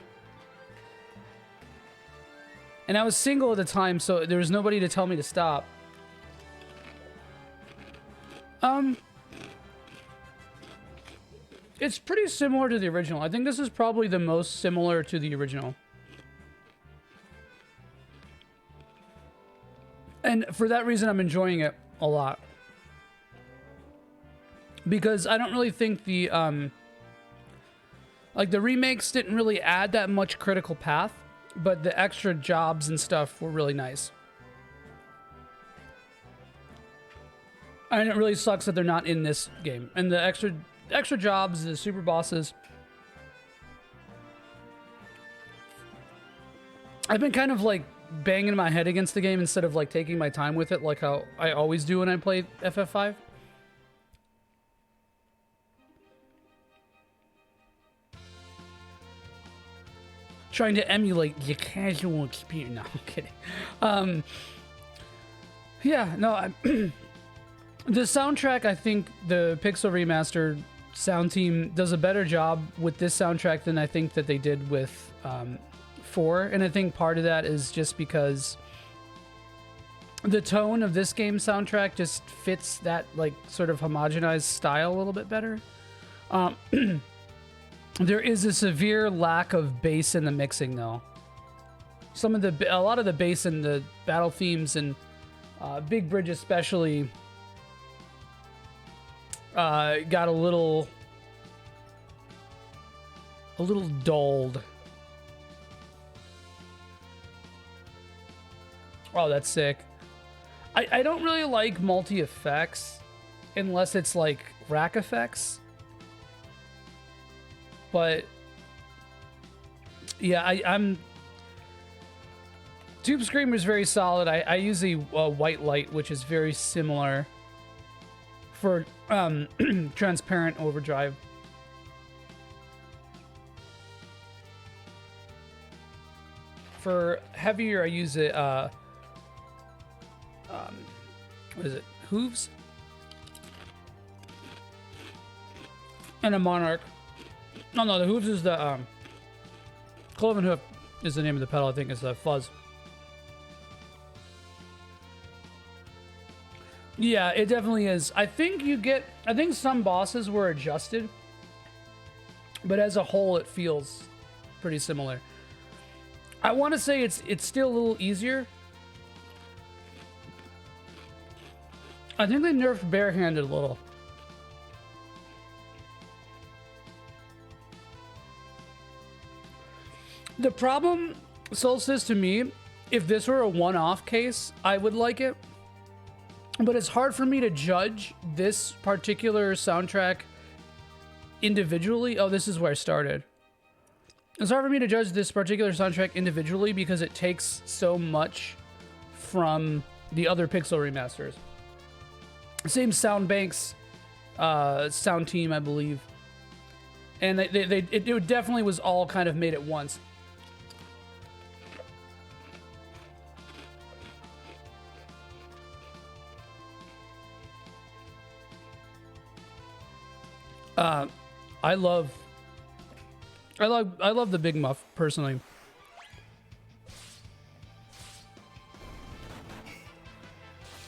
And I was single at the time, so there was nobody to tell me to stop. It's pretty similar to the original. I think this is probably the most similar to the original. And for that reason, I'm enjoying it a lot. Because I don't really think the, like the remakes didn't really add that much critical path, but the extra jobs and stuff were really nice. And it really sucks that they're not in this game. And the extra jobs, the super bosses. I've been kind of like banging my head against the game instead of like taking my time with it like how I always do when I play FF5. Trying to emulate the casual experience. No, I'm kidding. Yeah, no, the soundtrack, I think the Pixel Remaster sound team does a better job with this soundtrack than I think that they did with 4. And I think part of that is just because the tone of this game's soundtrack just fits that like sort of homogenized style a little bit better. There is a severe lack of bass in the mixing though. A lot of the bass in the battle themes and Big Bridge especially got a little dulled. Oh, that's sick. I don't really like multi-effects unless it's like rack effects. But yeah, Tube Screamer is very solid. I use a white light, which is very similar for transparent overdrive. For heavier, I use it. What is it? Hooves and a Monarch. No, the Hooves is the Cloven Hoof is the name of the pedal. I think is the Fuzz. Yeah, it definitely is. I think some bosses were adjusted, but as a whole, it feels pretty similar. I want to say it's still a little easier. I think they nerfed barehanded a little. The problem, Solstice, to me, if this were a one-off case, I would like it. But it's hard for me to judge this particular soundtrack individually. Oh, this is where I started. It's hard for me to judge this particular soundtrack individually because it takes so much from the other Pixel remasters. Same sound banks, sound team, I believe. And it definitely was all kind of made at once. I love the Big Muff personally.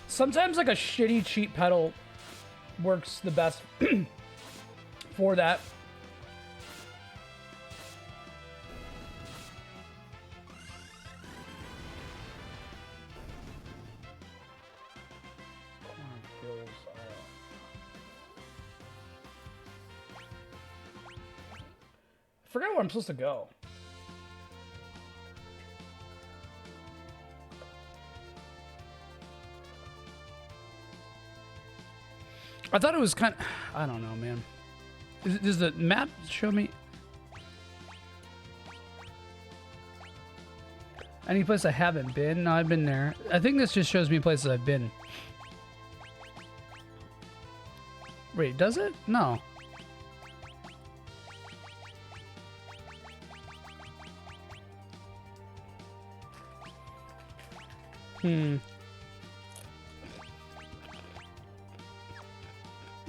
Sometimes like a shitty cheap pedal works the best for that. I forgot where I'm supposed to go. I thought it was kind of... I don't know, man. Does the map show me... any place I haven't been? No, I've been there. I think this just shows me places I've been. Wait, does it? No.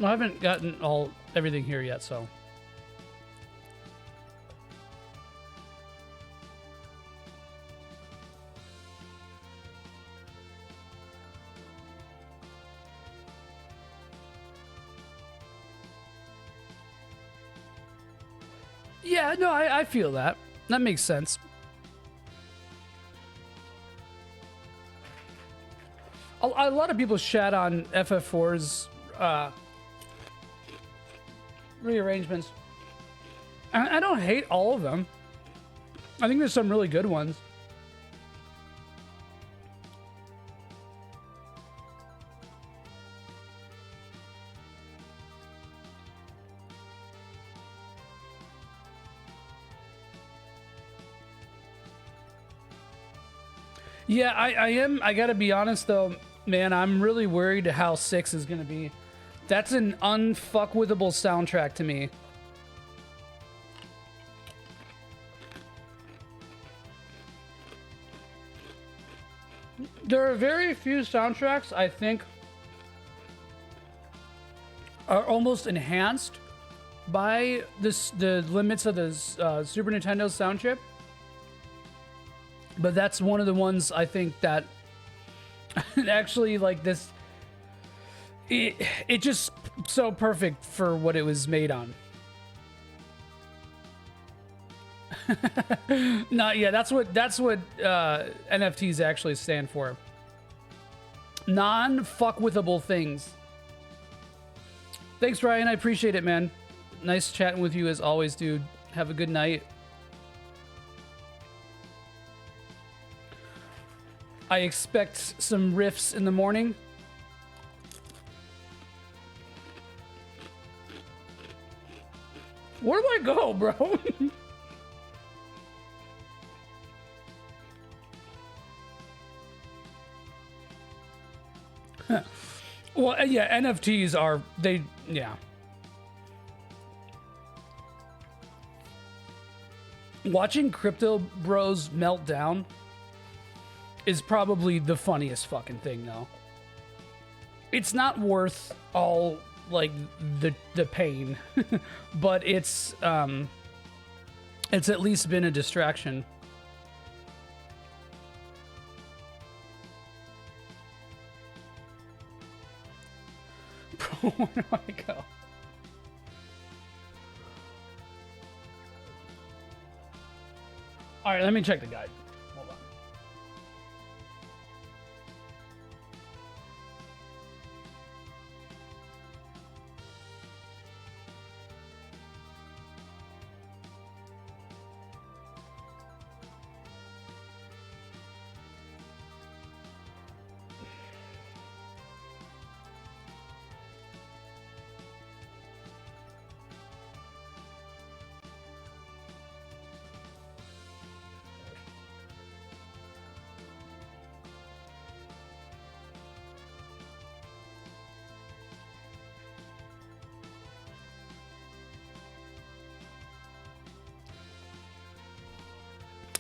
I haven't gotten everything here yet, so. Yeah, no, I feel that. That makes sense. A lot of people shat on FF4's rearrangements. I don't hate all of them. I think there's some really good ones. Yeah, I am. I gotta be honest though, man, I'm really worried how 6 is gonna be. That's an unfuckwithable soundtrack to me. There are very few soundtracks I think are almost enhanced by the limits of the Super Nintendo sound chip. But that's one of the ones I think that actually, like, this, it just so perfect for what it was made on. Not yeah, that's what NFTs actually stand for. Non-fuckwithable things. Thanks, Ryan. I appreciate it, man. Nice chatting with you as always, dude. Have a good night. I expect some riffs in the morning. Where do I go, bro? Well, yeah, NFTs are, yeah. Watching crypto bros melt down is probably the funniest fucking thing, though. It's not worth all, like, the pain, but it's at least been a distraction. Bro, where do I go? All right, let me check the guide. Hold on.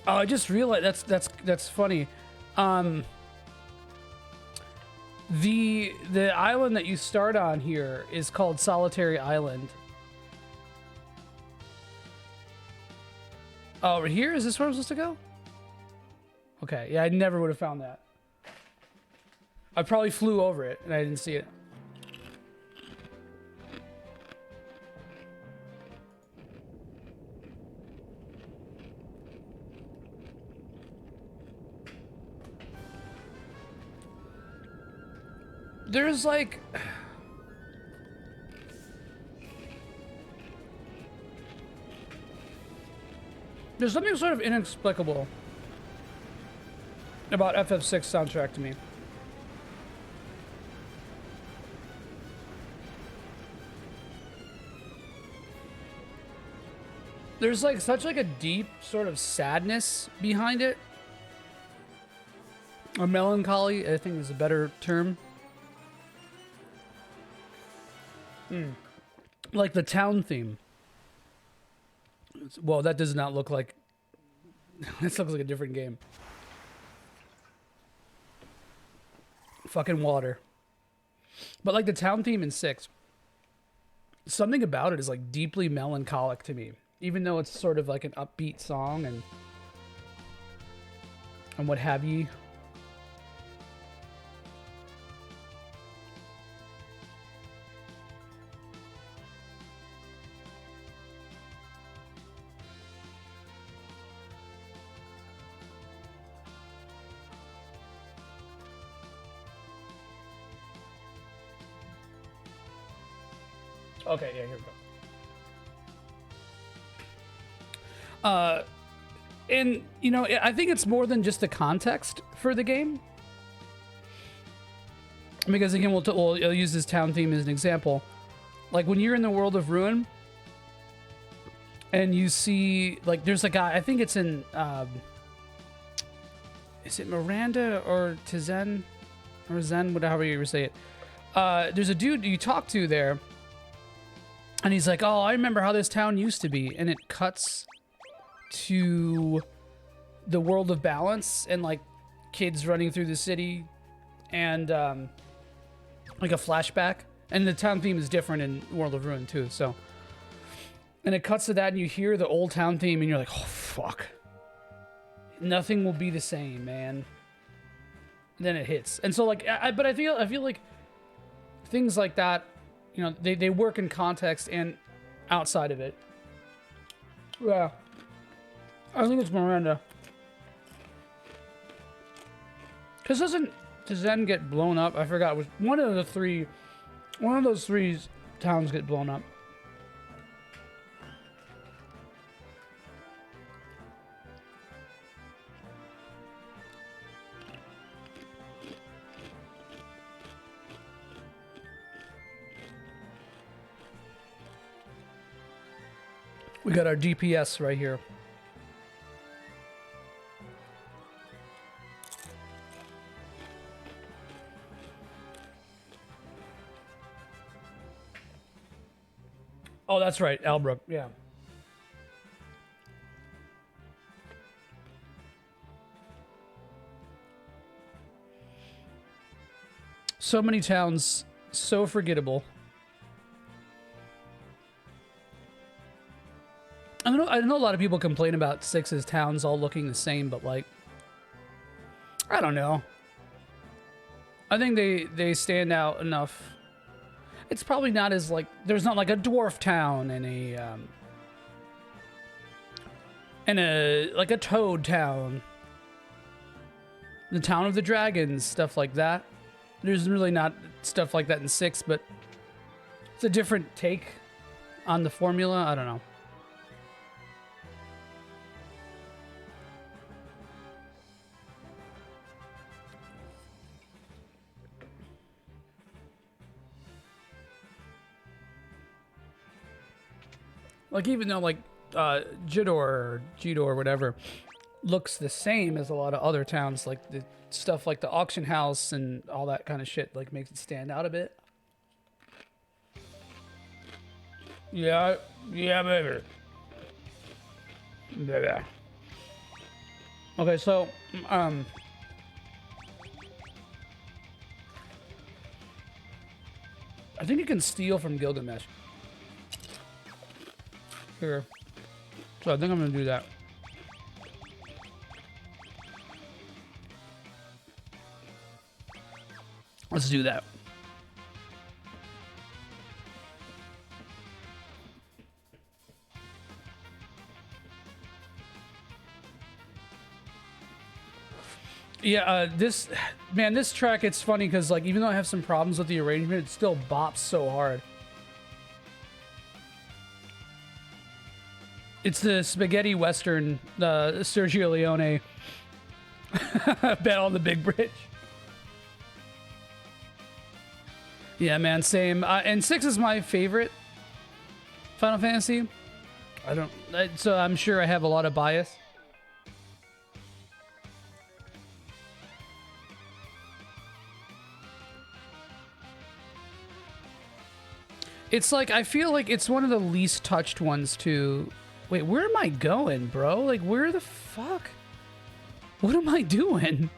Oh, I just realized that's funny. The island that you start on here is called Solitary Island. Oh, over here? Is this where I'm supposed to go? Okay, yeah, I never would have found that. I probably flew over it and I didn't see it. There's like... There's something sort of inexplicable about FF6 soundtrack to me. There's like such like a deep sort of sadness behind it. Or melancholy, I think is a better term. Like the town theme. Well, that does not look like... This looks like a different game. Fucking water. But like the town theme in 6, something about it is like deeply melancholic to me. Even though it's sort of like an upbeat song and what have ye. Okay, yeah, here we go. And, you know, I think it's more than just the context for the game. Because, again, we'll use this town theme as an example. Like, when you're in the world of Ruin, and you see, like, there's a guy, I think it's in, is it Miranda or Tizen? Or Zen, whatever you say it. There's a dude you talk to there, and he's like, oh, I remember how this town used to be. And it cuts to the world of balance and like kids running through the city and like a flashback. And the town theme is different in World of Ruin too. So, and it cuts to that and you hear the old town theme and you're like, oh, fuck. Nothing will be the same, man. And then it hits. And so like, but I feel like things like that, you know, they work in context and outside of it. Yeah. I think it's Miranda. Because doesn't Zen get blown up? I forgot. It was one of those three towns get blown up. We got our DPS right here. Oh, that's right, Albrook. Yeah. So many towns, so forgettable. I know a lot of people complain about Six's towns all looking the same, but like, I don't know. I think they stand out enough. It's probably not as like there's not like a dwarf town and a like a toad town, the town of the dragons, stuff like that. There's really not stuff like that in 6, but it's a different take on the formula. I don't know. Like, even though, like, Jidor or whatever looks the same as a lot of other towns, like, the stuff like the auction house and all that kind of shit, like, makes it stand out a bit. Yeah, baby. Yeah. Okay, so, I think you can steal from Gilgamesh. Here. So I think I'm gonna do that. Let's do that. Yeah, this track, it's funny because, like, even though I have some problems with the arrangement, it still bops so hard. It's the spaghetti western, Sergio Leone. Bet on the big bridge. Yeah, man, same. And 6 is my favorite Final Fantasy. So I'm sure I have a lot of bias. It's like, I feel like it's one of the least touched ones too. Wait, where am I going, bro? Like, where the fuck? What am I doing?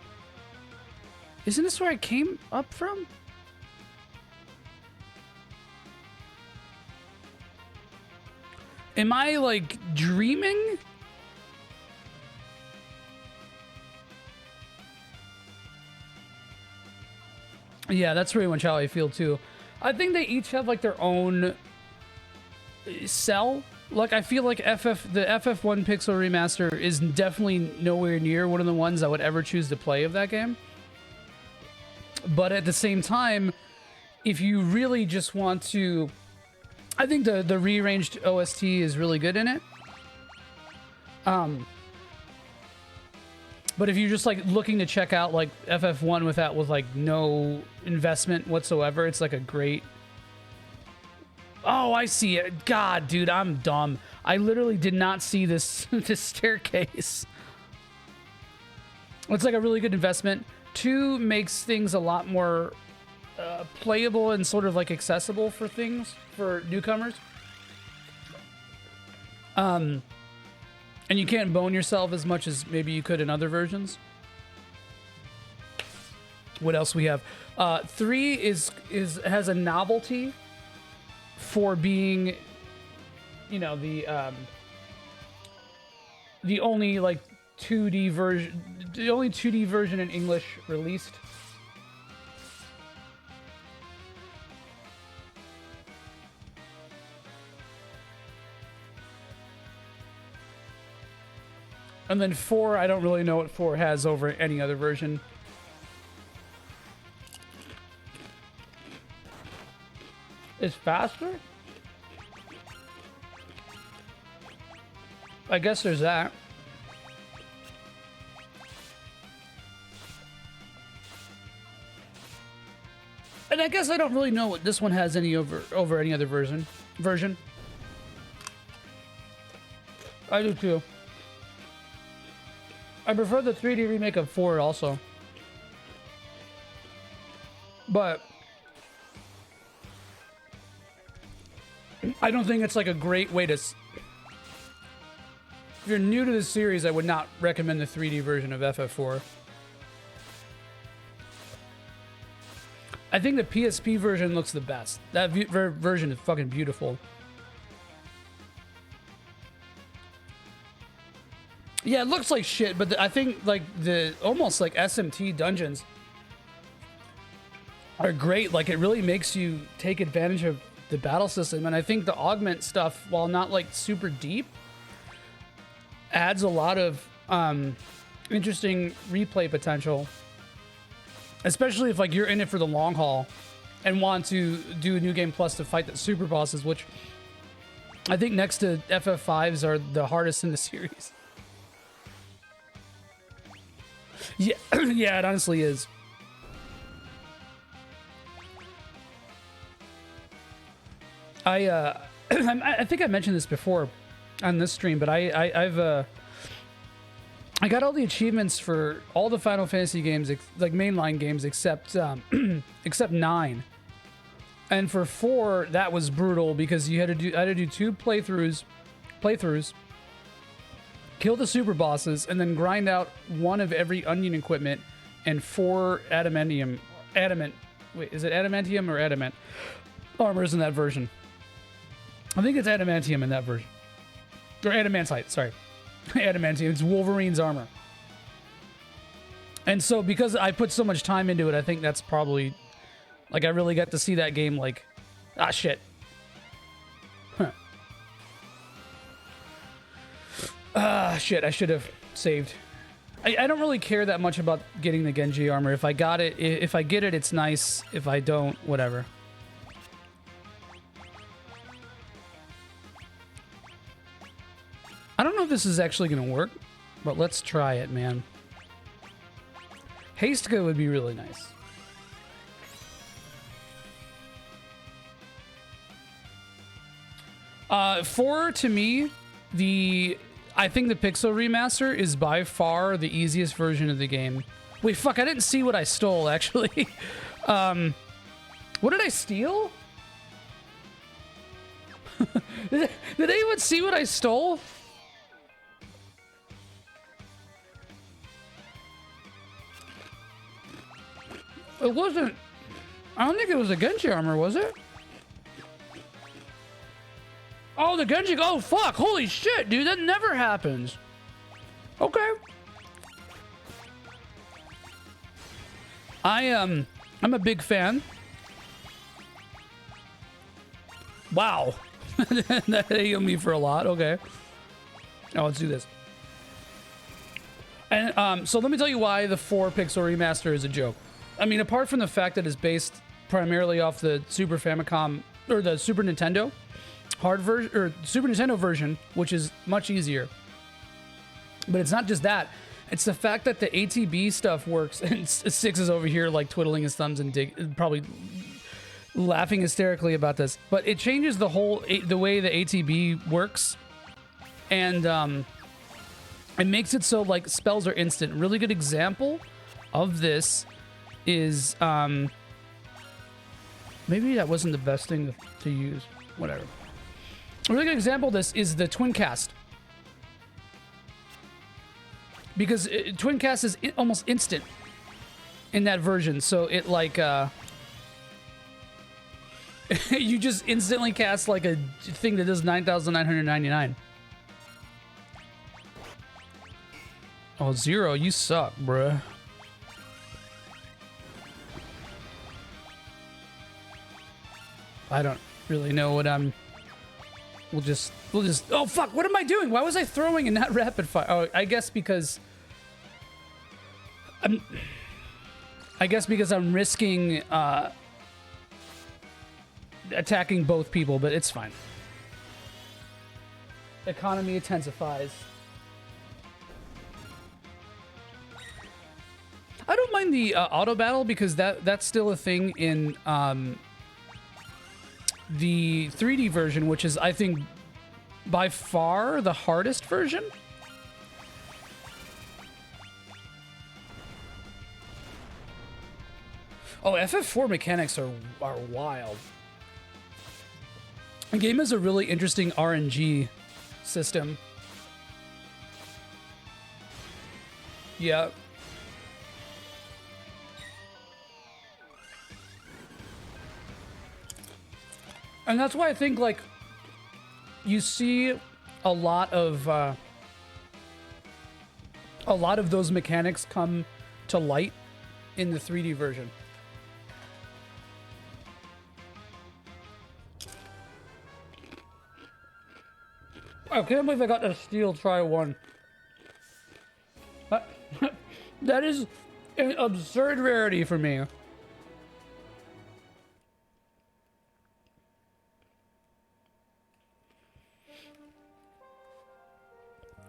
Isn't this where I came up from? Am I, like, dreaming? Yeah, that's pretty much how I feel, too. I think they each have, like, their own cell. Like, I feel like the FF1 Pixel Remaster is definitely nowhere near one of the ones I would ever choose to play of that game. But at the same time, if you really just want to... I think the rearranged OST is really good in it. But if you're just, like, looking to check out, like, FF1 with like, no investment whatsoever, it's, like, a great... Oh, I see it. God, dude, I'm dumb. I literally did not see this, this staircase. It's, like, a really good investment. 2 makes things a lot more playable and sort of, like, accessible for newcomers. And you can't bone yourself as much as maybe you could in other versions. What else we have? 3 has a novelty for being, you know, the only like 2D version, the only 2D version in English released. And then 4, I don't really know what 4 has over any other version. It's faster? I guess there's that. And I guess I don't really know what this one has any over any other version. I do too. I prefer the 3D remake of 4 also. But I don't think it's like a great way to... If you're new to this series, I would not recommend the 3D version of FF4. I think the PSP version looks the best. That version is fucking beautiful. Yeah, it looks like shit, but I think like the almost like SMT dungeons are great. Like it really makes you take advantage of the battle system, and I think the augment stuff, while not like super deep, adds a lot of interesting replay potential, especially if like you're in it for the long haul and want to do a new game plus to fight the super bosses, which I think next to FF5s are the hardest in the series. Yeah, yeah, it honestly is. I think I mentioned this before on this stream, but I got all the achievements for all the Final Fantasy games, like mainline games, except except 9. And for 4, that was brutal because I had to do 2 playthroughs, kill the super bosses, and then grind out 1 of every onion equipment and 4 adamantium. Wait, is it adamantium or adamant armors in that version? I think it's adamantium in that version. Or adamantite, sorry. Adamantium, it's Wolverine's armor. And so because I put so much time into it, I think that's probably... Like, I really got to see that game like... Ah, shit. Huh. Ah, shit, I should have saved. I don't really care that much about getting the Genji armor. If I got it, if I get it, it's nice. If I don't, whatever. I don't know if this is actually going to work, but let's try it, man. Hastka would be really nice. To me, I think the Pixel Remaster is by far the easiest version of the game. Wait, fuck, I didn't see what I stole, actually. What did I steal? Did anyone see what I stole? It wasn't... I don't think it was a Genji armor, was it? Oh, the Genji... Oh, fuck! Holy shit, dude! That never happens. Okay. I'm a big fan. Wow. That healed me for a lot. Okay. Oh, let's do this. And so let me tell you why the 4 Pixel Remaster is a joke. I mean, apart from the fact that it's based primarily off the Super Famicom or the Super Nintendo hard version or Super Nintendo version, which is much easier. But it's not just that; it's the fact that the ATB stuff works. And Six is over here like twiddling his thumbs and probably laughing hysterically about this. But it changes the way the ATB works, and it makes it so like spells are instant. Really good example of this is maybe that wasn't the best thing to use. Whatever. A really good example of this is the Twin Cast, because Twin Cast is almost instant in that version. So it like you just instantly cast like a thing that does 9,999. Oh, Zero, you suck, bruh. I don't really know what I'm... We'll just... Oh, fuck! What am I doing? Why was I throwing and not rapid fire? Oh, I guess because... I'm risking, attacking both people, but it's fine. Economy intensifies. I don't mind the auto battle because that's still a thing in the 3D version, which is, I think, by far the hardest version. Oh, FF4 mechanics are wild. The game has a really interesting RNG system. Yeah. And that's why I think, like, you see a lot of those mechanics come to light in the 3D version. I can't believe I got a steel try one. That is an absurd rarity for me.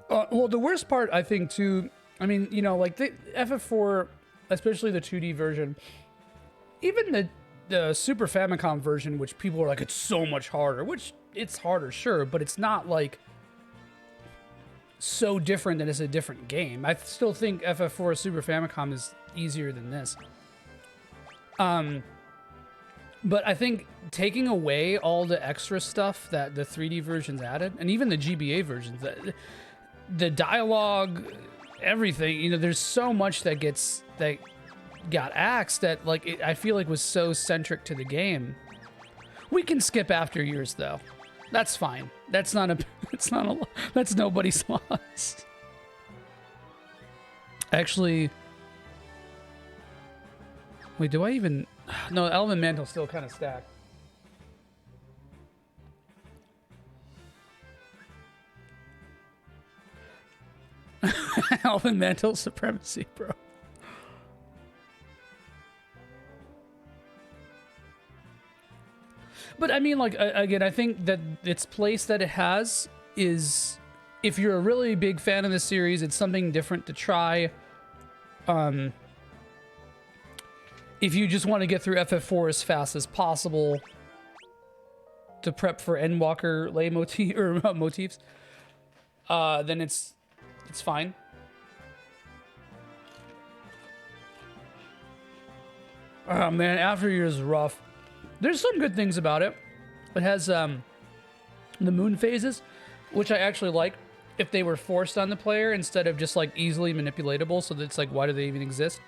Well, the worst part, I think, too, I mean, you know, like the FF4, especially the 2D version, even the Super Famicom version, which people are like, it's so much harder, which it's harder, sure, but it's not like so different that it's a different game. I still think FF4 Super Famicom is easier than this. But I think taking away all the extra stuff that the 3D versions added, and even the GBA versions, the dialogue, everything, you know, there's so much that got axed that, like, I feel like was so centric to the game. We can skip after years, though. That's fine. That's that's nobody's loss. Actually, wait, do I even? No, Elven Mantle's still kind of stacked. Elven Mantle supremacy, bro. But I mean, like, again, I think that its place that it has is, if you're a really big fan of the series, it's something different to try. If you just want to get through FF4 as fast as possible to prep for Endwalker leitmotif or motifs, then it's fine. Oh man, After Years is rough. There's some good things about it. It has the moon phases, which I actually like if they were forced on the player instead of just like easily manipulatable, so that it's like, why do they even exist?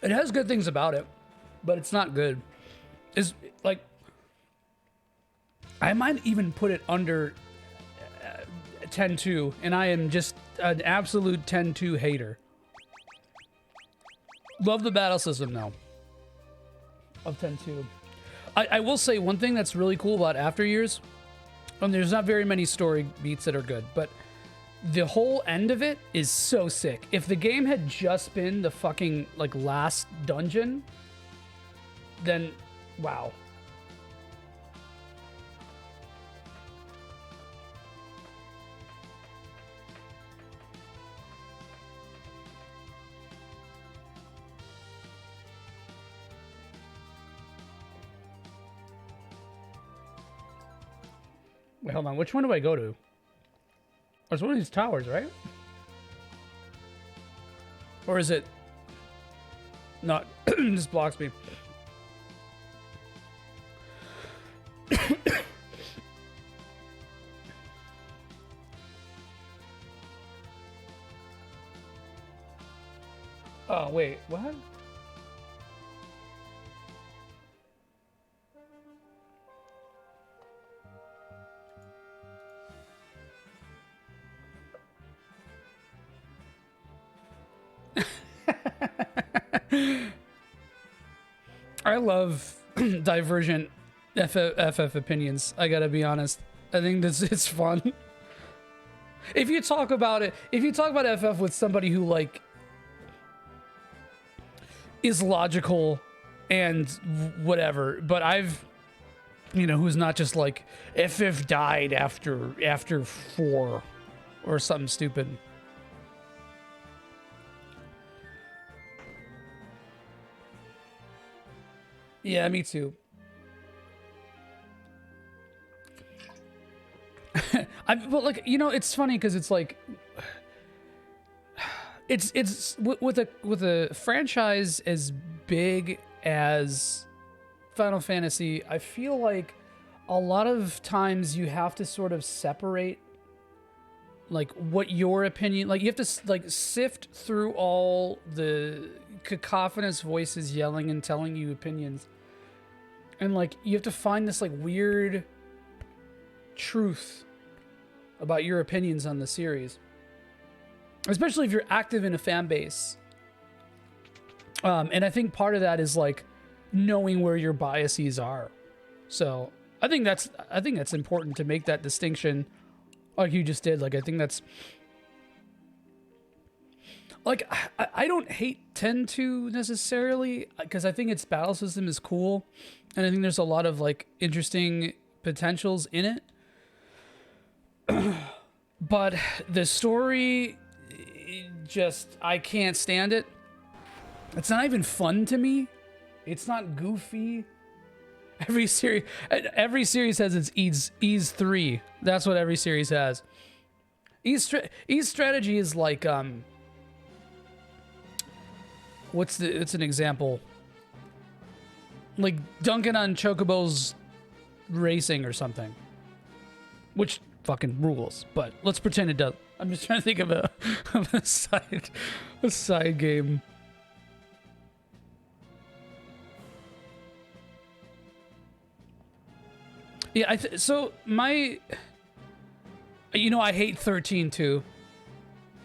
It has good things about it, but it's not good. It's like, I might even put it under 10-2, and I am just an absolute 10-2 hater. Love the battle system, though, of 10-2. I will say one thing that's really cool about After Years, and there's not very many story beats that are good, but the whole end of it is so sick. If the game had just been the fucking, like, last dungeon, then, wow. Wait, hold on. Which one do I go to? It's one of these towers, right? Or is it not? This blocks me. Oh, wait. What? I love divergent FF opinions. I gotta be honest. I think this it's fun. If you talk about it, if you talk about FF with somebody who like is logical and whatever, but I've, you know, who's not just like FF died after 4 or something stupid. Yeah, me too. But like, you know, it's funny because it's like, it's with a franchise as big as Final Fantasy, I feel like a lot of times you have to sort of separate like what your opinion, like you have to like sift through all the cacophonous voices yelling and telling you opinions, and like you have to find this like weird truth about your opinions on the series, especially if you're active in a fan base. And I think part of that is like knowing where your biases are. So I think that's important to make that distinction, like you just did. Like I think that's like I don't hate 10-2 necessarily, because I think its battle system is cool, and I think there's a lot of like interesting potentials in it. But the story, just, I can't stand it. It's not even fun to me. It's not goofy. Every series has its ease 3. That's what every series has. Ease strategy is like it's an example. Like dunking on chocobos racing or something, which fucking rules, but let's pretend it does. I'm just trying to think of a side game. Yeah, so my, you know, I hate 13-2.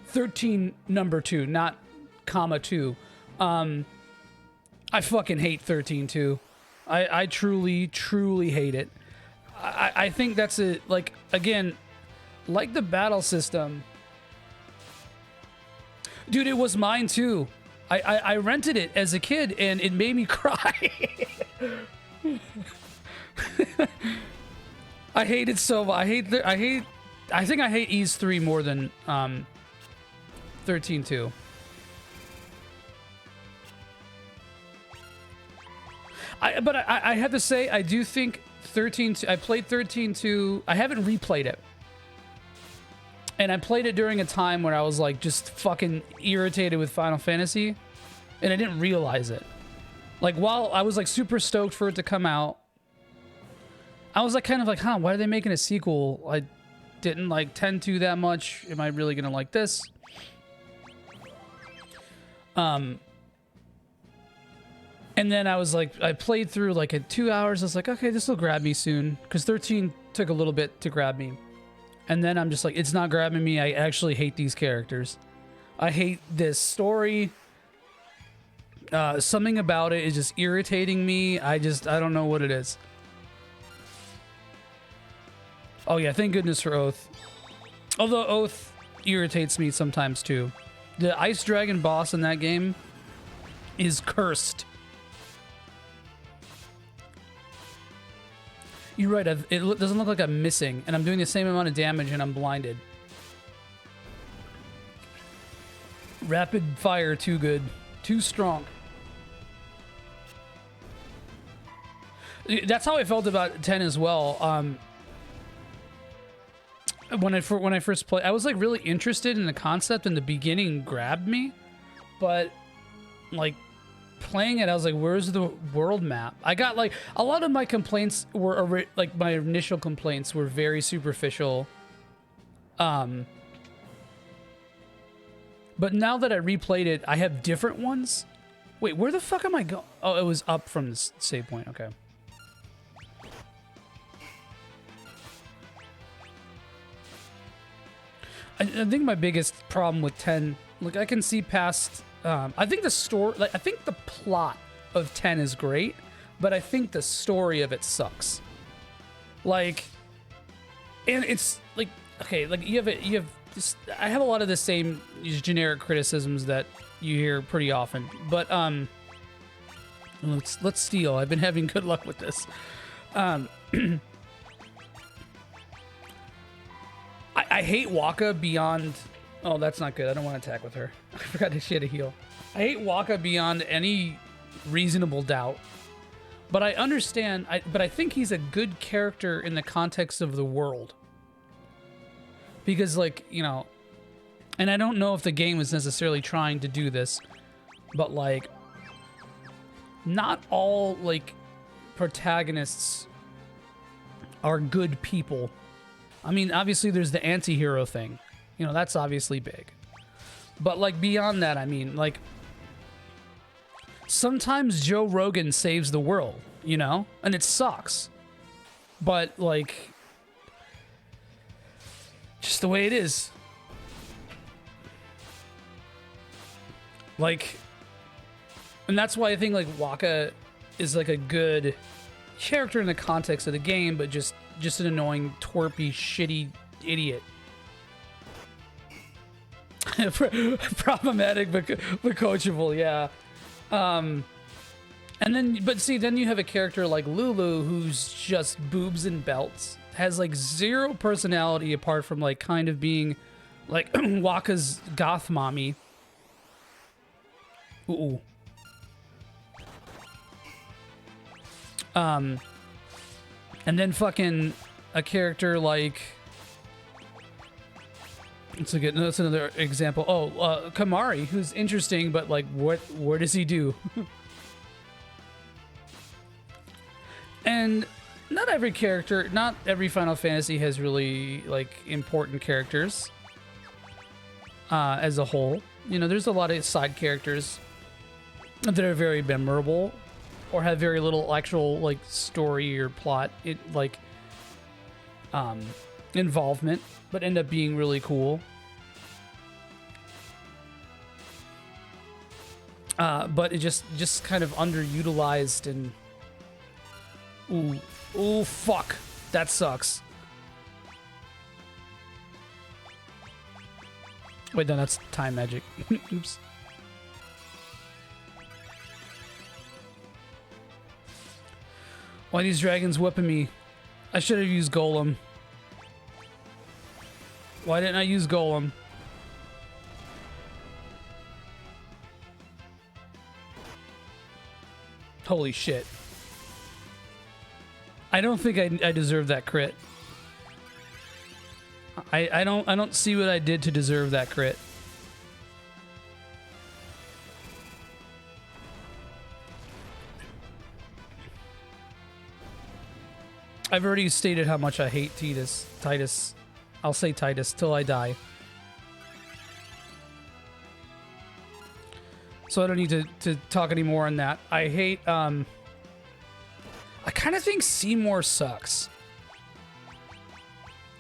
13 number 2, not comma 2. I fucking hate 13-2. I truly hate it. I think that's a, like, again, like the battle system. Dude, it was mine too. I rented it as a kid and it made me cry. I hate it so much. I think I hate Ease 3 more than 13-2. But I have to say, I do think 13-2, I played 13-2. I haven't replayed it. And I played it during a time where I was like just fucking irritated with Final Fantasy, and I didn't realize it. Like while I was like super stoked for it to come out, I was like kind of like, huh, why are they making a sequel? I didn't like 10-2 that much. Am I really gonna like this? And then I was like, I played through like in 2 hours. I was like, okay, this will grab me soon, because 13 took a little bit to grab me. And then I'm just like, it's not grabbing me. I actually hate these characters. I hate this story. Something about it is just irritating me. I don't know what it is. Oh yeah, thank goodness for Oath. Although Oath irritates me sometimes too. The Ice Dragon boss in that game is cursed. You're right, it doesn't look like I'm missing, and I'm doing the same amount of damage and I'm blinded. Rapid fire, too good. Too strong. That's how I felt about 10 as well. When I first played, I was like really interested in the concept, and the beginning grabbed me, but like playing it, I was like, where's the world map? I got like a lot of my complaints were like my initial complaints were very superficial. But now that I replayed it, I have different ones. Wait, where the fuck am I going? Oh, it was up from the save point. Okay. I think my biggest problem with 10, like I can see past. I think the story, like I think the plot of 10 is great, but I think the story of it sucks. Like, and it's like, okay, like you have this, I have a lot of the same generic criticisms that you hear pretty often, but let's steal. I've been having good luck with this. I hate Waka beyond. Oh, that's not good. I don't want to attack with her. I forgot that she had a heal. I hate Waka beyond any reasonable doubt. But I understand. But I think he's a good character in the context of the world. because, like, you know, and I don't know if the game was necessarily trying to do this, but, like, not all, like, protagonists are good people. I mean, obviously there's the anti-hero thing. You know, that's obviously big. But, like, beyond that, I mean, like, sometimes Joe Rogan saves the world, you know? And it sucks. But, like, just the way it is. Like, and that's why I think, like, Waka is, like, a good character in the context of the game, but just an annoying, twerpy, shitty idiot. Problematic, but coachable, yeah. And then, but see, then you have a character like Lulu who's just boobs and belts, has like zero personality apart from like kind of being like Waka's goth mommy. Ooh. And then fucking a character like, that's another example. Oh, Kamari, who's interesting, but like, what does he do? And not every character, not every Final Fantasy has really like important characters as a whole. You know, there's a lot of side characters that are very memorable or have very little actual like story or plot, involvement, but end up being really cool. But it just kind of underutilized and ooh, fuck, that sucks. Wait, no, that's time magic. Oops. Why are these dragons whipping me? I should have used Golem. Why didn't I use Golem? Holy shit. I don't think I deserve that crit. I don't see what I did to deserve that crit. I've already stated how much I hate Titus. I'll say Titus till I die. So I don't need to talk anymore on that. I hate, I kind of think Seymour sucks.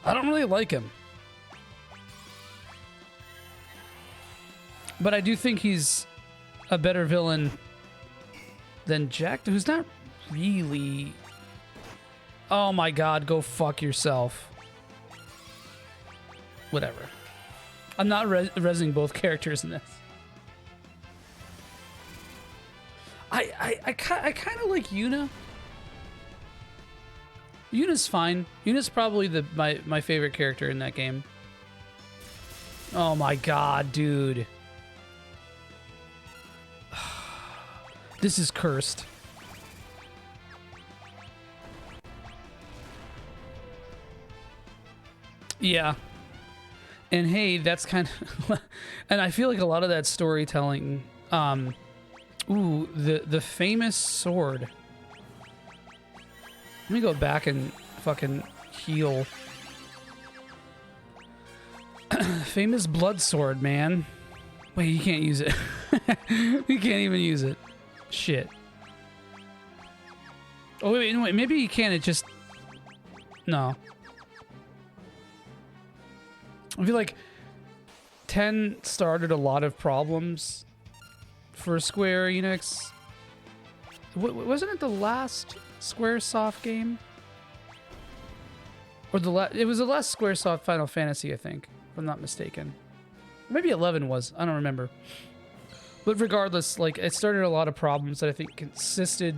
I don't really like him. But I do think he's a better villain than Jack, who's not really... Oh my god, go fuck yourself. Whatever. I'm not resing both characters in this. I kind of like Yuna. Yuna's fine. Yuna's probably my favorite character in that game. Oh my god, dude. This is cursed. Yeah. And hey, that's kind of... and I feel like a lot of that storytelling... ooh, the famous sword. Let me go back and fucking heal. Famous blood sword, man. Wait, you can't use it. You can't even use it. Shit. Oh, wait, no, wait, maybe you can, it just... No. I feel like 10 started a lot of problems for Square Enix. Wasn't it the last Squaresoft game? Or it was the last Squaresoft Final Fantasy, I think, if I'm not mistaken. Maybe 11 was, I don't remember. But regardless, like, it started a lot of problems that I think stayed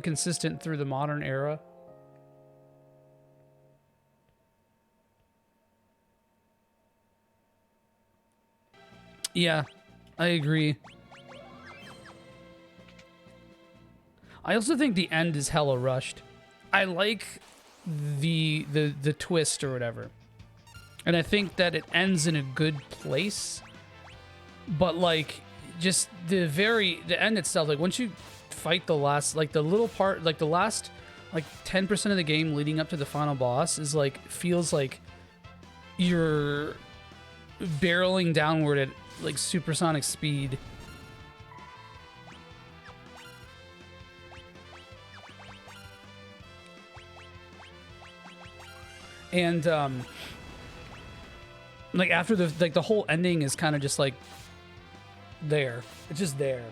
consistent through the modern era. Yeah, I agree. I also think the end is hella rushed. I like the twist or whatever. And I think that it ends in a good place. But like just the end itself, like once you fight the last, like the little part, like the last like 10% of the game leading up to the final boss is like, feels like you're barreling downward at like supersonic speed. And like after the whole ending is kind of just like there. It's just there.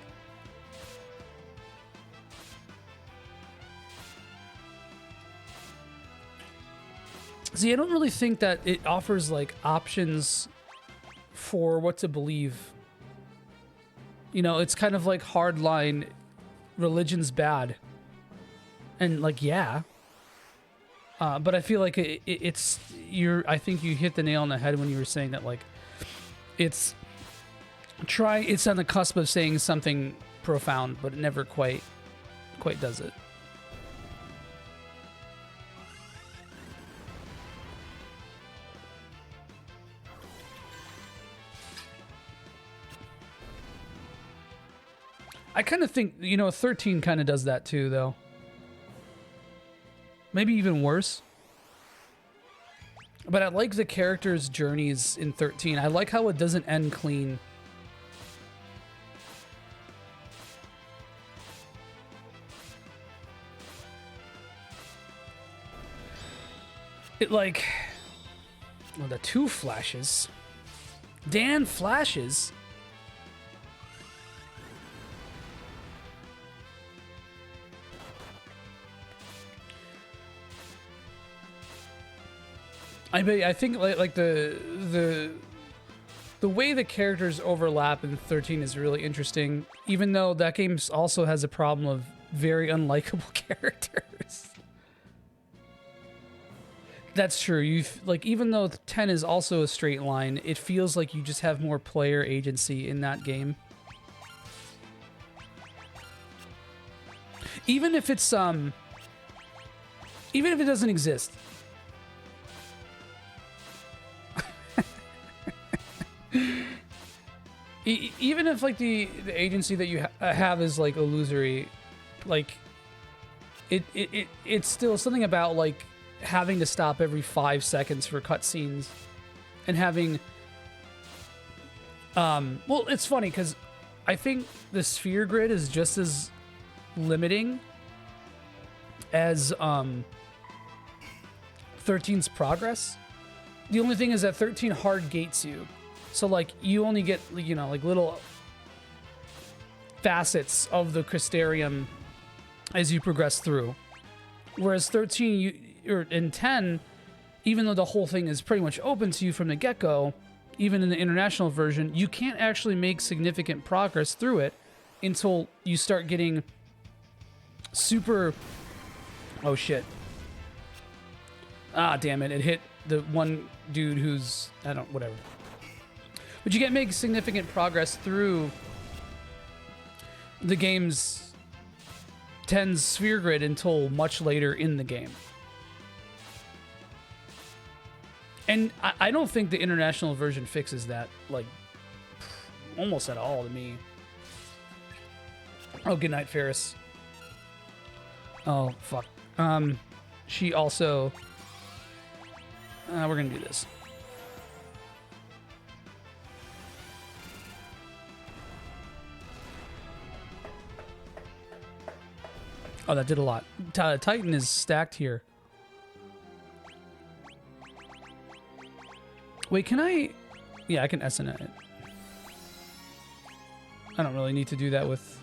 See, I don't really think that it offers like options for what to believe. You know, it's kind of like hardline religion's bad. And like, yeah. But I feel like I think you hit the nail on the head when you were saying that, like, it's on the cusp of saying something profound, but it never quite does it. I kind of think, you know, 13 kind of does that too, though. Maybe even worse. But I like the characters' journeys in 13. I like how it doesn't end clean. It like... Oh, the 2 flashes. Dan flashes? I think like the way the characters overlap in 13 is really interesting, even though that game also has a problem of very unlikable characters. That's true. Like, even though 10 is also a straight line, it feels like you just have more player agency in that game. Even if it's even if it doesn't exist. Even if like the agency that you have is like illusory, like it's still something about like having to stop every 5 seconds for cutscenes and having well, it's funny because I think the sphere grid is just as limiting as 13's progress. The only thing is that 13 hard gates you. So, like, you only get, you know, like, little facets of the Crystarium as you progress through. Whereas 13, in 10, even though the whole thing is pretty much open to you from the get-go, even in the international version, you can't actually make significant progress through it until you start getting super... Oh, shit. Ah, damn it. It hit the one dude who's... whatever. But you can't make significant progress through the game's 10's sphere grid until much later in the game. And I don't think the international version fixes that, like, almost at all to me. Oh, good night, Ferris. Oh, fuck. She also... we're gonna do this. Oh, that did a lot. Titan is stacked here. Wait, can I... Yeah, I can SN it. I don't really need to do that with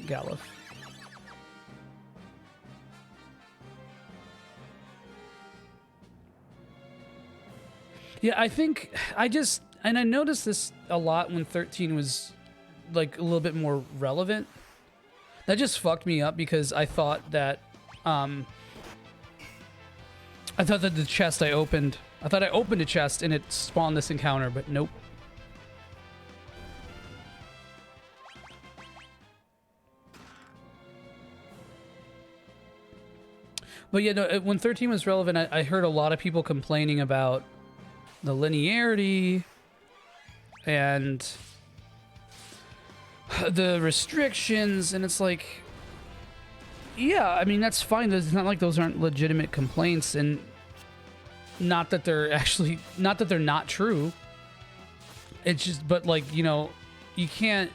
Galuf. Yeah, I think and I noticed this a lot when 13 was like a little bit more relevant. That just fucked me up because I thought that the chest I opened, I thought I opened a chest and it spawned this encounter, but nope. But yeah, no, when 13 was relevant, I heard a lot of people complaining about the linearity and the restrictions, and it's like, yeah, I mean, that's fine. It's not like those aren't legitimate complaints, and not that they're actually, not that they're not true. It's just, but like, you know, you can't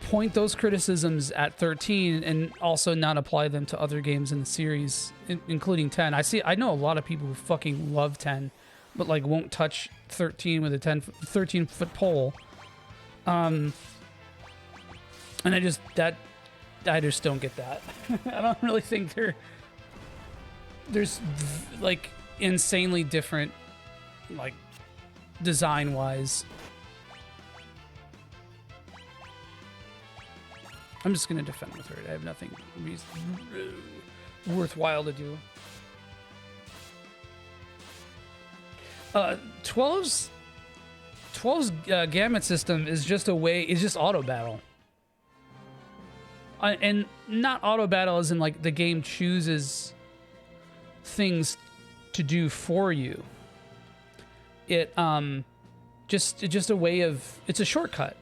point those criticisms at 13 and also not apply them to other games in the series, including 10. I know a lot of people who fucking love 10, but like won't touch 13 with a 13-foot pole. And I just don't get that. I don't really think there's like insanely different, like, design wise. I'm just gonna defend with her. I have nothing worthwhile to do. 12's gamut system is just auto battle. And not auto battle as in like the game chooses things to do for you. It just a way of, it's a shortcut.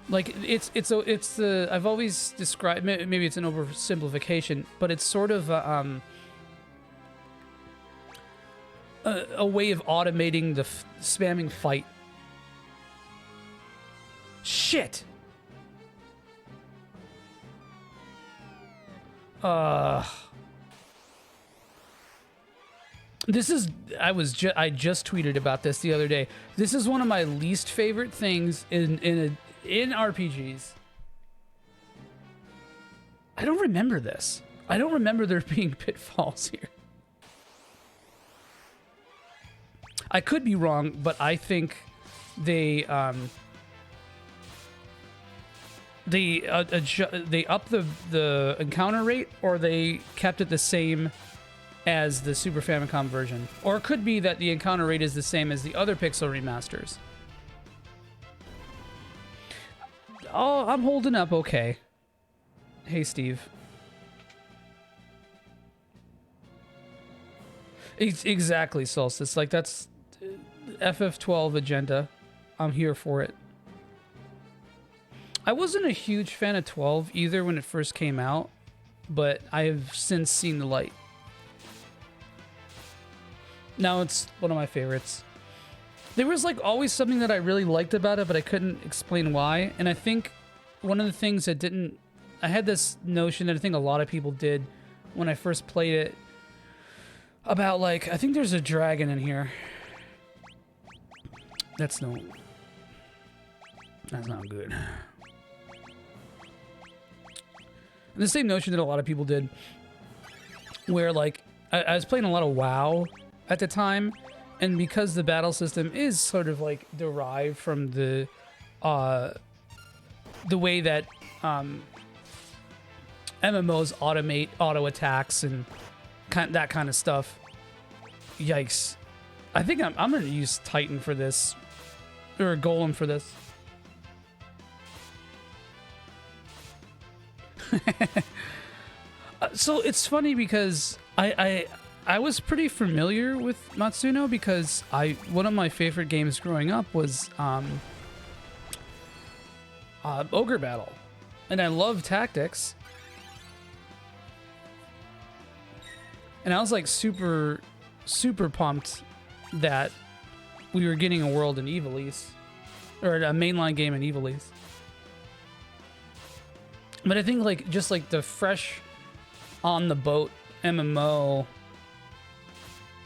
Like I've always described, maybe it's an oversimplification, but it's sort of a way of automating the spamming fight. Shit. This is, I just tweeted about this the other day. This is one of my least favorite things in RPGs. I don't remember this. I don't remember there being pitfalls here. I could be wrong, but I think they up the encounter rate, or they kept it the same as the Super Famicom version. Or it could be that the encounter rate is the same as the other Pixel remasters. Oh, I'm holding up okay. Hey, Steve. Exactly, Solstice. Like, that's FF12 agenda. I'm here for it. I wasn't a huge fan of 12 either when it first came out, but I have since seen the light. Now it's one of my favorites. There was like always something that I really liked about it, but I couldn't explain why. And I think one of the things that I had this notion that I think a lot of people did when I first played it about, like, I think there's a dragon in here. That's not good. And the same notion that a lot of people did, where like I was playing a lot of WoW at the time, and because the battle system is sort of like derived from the way that MMOs automate auto attacks and that kind of stuff. Yikes! I think I'm gonna use Titan for this, or Golem for this. So it's funny because I was pretty familiar with Matsuno because one of my favorite games growing up was Ogre Battle, and I love tactics, and I was like super pumped that we were getting a world in Ivalice, or a mainline game in Ivalice. But I think like just like the fresh on the boat MMO,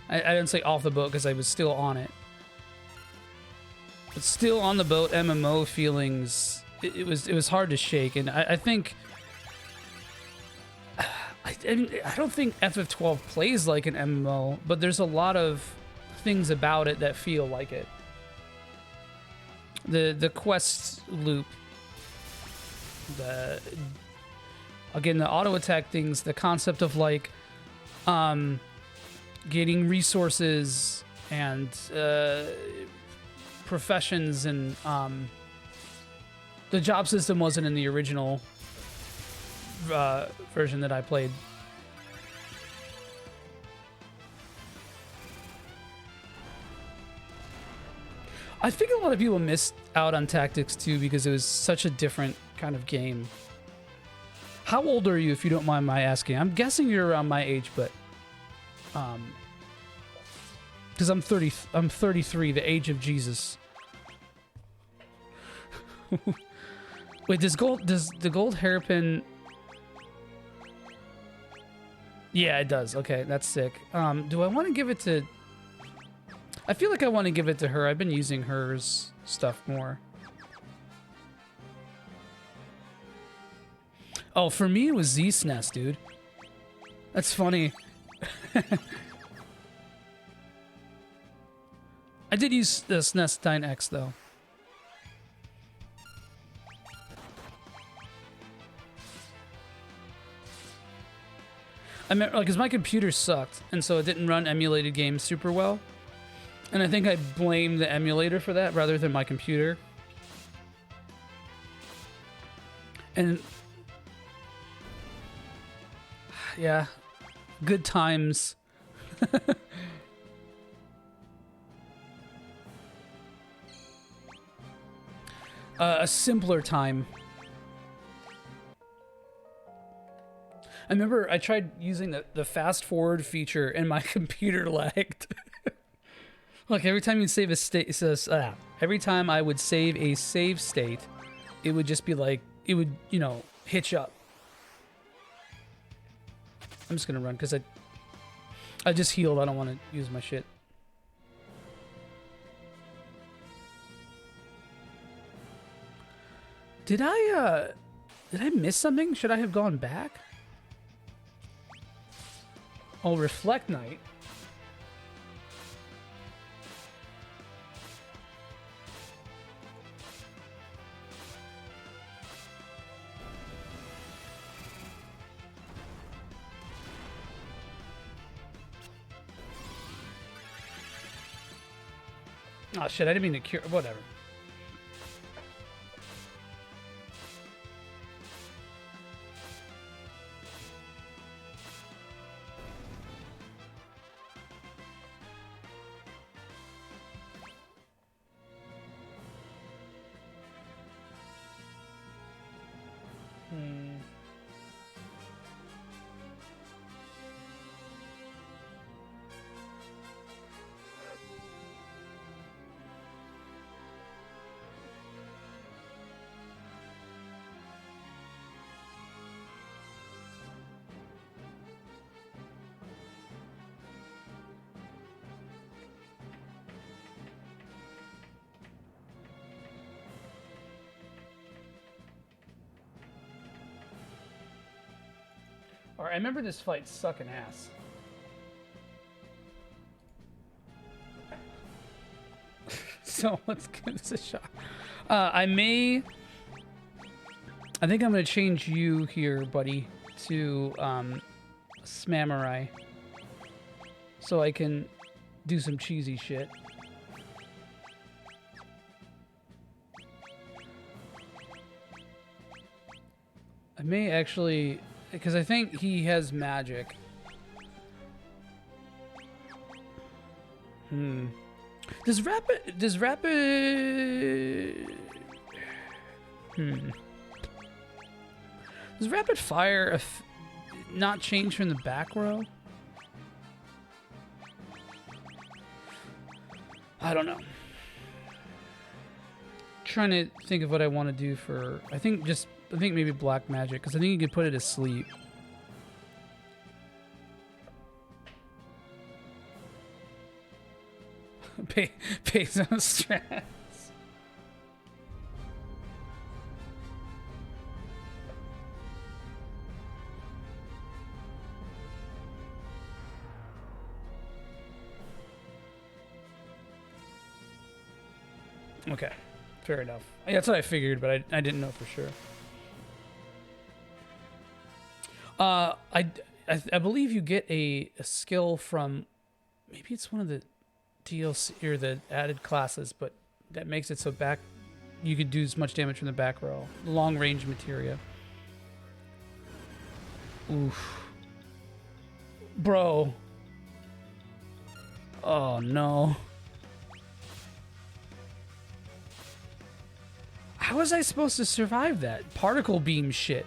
I didn't say off the boat because I was still on it, but still on the boat MMO feelings, it was hard to shake. And I think I don't think FF12 plays like an MMO, but there's a lot of things about it that feel like it. The quest loop, the auto attack things, the concept of like getting resources and professions and The job system wasn't in the original version that I played. I think a lot of people missed out on Tactics 2 because it was such a different kind of game. How old are you, if you don't mind my asking? I'm guessing you're around my age, but because I'm 33, the age of Jesus. Wait, does the gold hairpin? Yeah, it does. Okay, that's sick. Do I want to give it to? I feel like I want to give it to her. I've been using hers stuff more. Oh, for me it was Z-SNES, dude. That's funny. I did use the SNES 9X though. I mean, because my computer sucked, and so it didn't run emulated games super well. And I think I blame the emulator for that rather than my computer. And yeah, good times. A simpler time. I remember I tried using the fast forward feature and my computer lagged. Like every time you save a state, it says, every time I would save a save state, it would just be like, it would, you know, hitch up. I'm just gonna run because I just healed. I don't want to use my shit. Did I miss something? Should I have gone back? Oh, Reflect Night. Oh shit, I didn't mean to cure. Whatever. Alright, I remember this fight sucking ass. So let's give this a shot. I think I'm gonna change you here, buddy, to Smamurai, so I can do some cheesy shit. I may actually, because I think he has magic. Does rapid Does rapid fire not change from the back row? I don't know. Trying to think of what I want to do for. I think maybe black magic, because I think you could put it to sleep. Based on strats. Okay, fair enough. Yeah, that's what I figured, but I didn't know for sure. I believe you get a skill from, maybe it's one of the DLC or the added classes, but that makes it so you could do as much damage from the back row. Long range materia. Oof. Bro. Oh no. How was I supposed to survive that? Particle beam shit.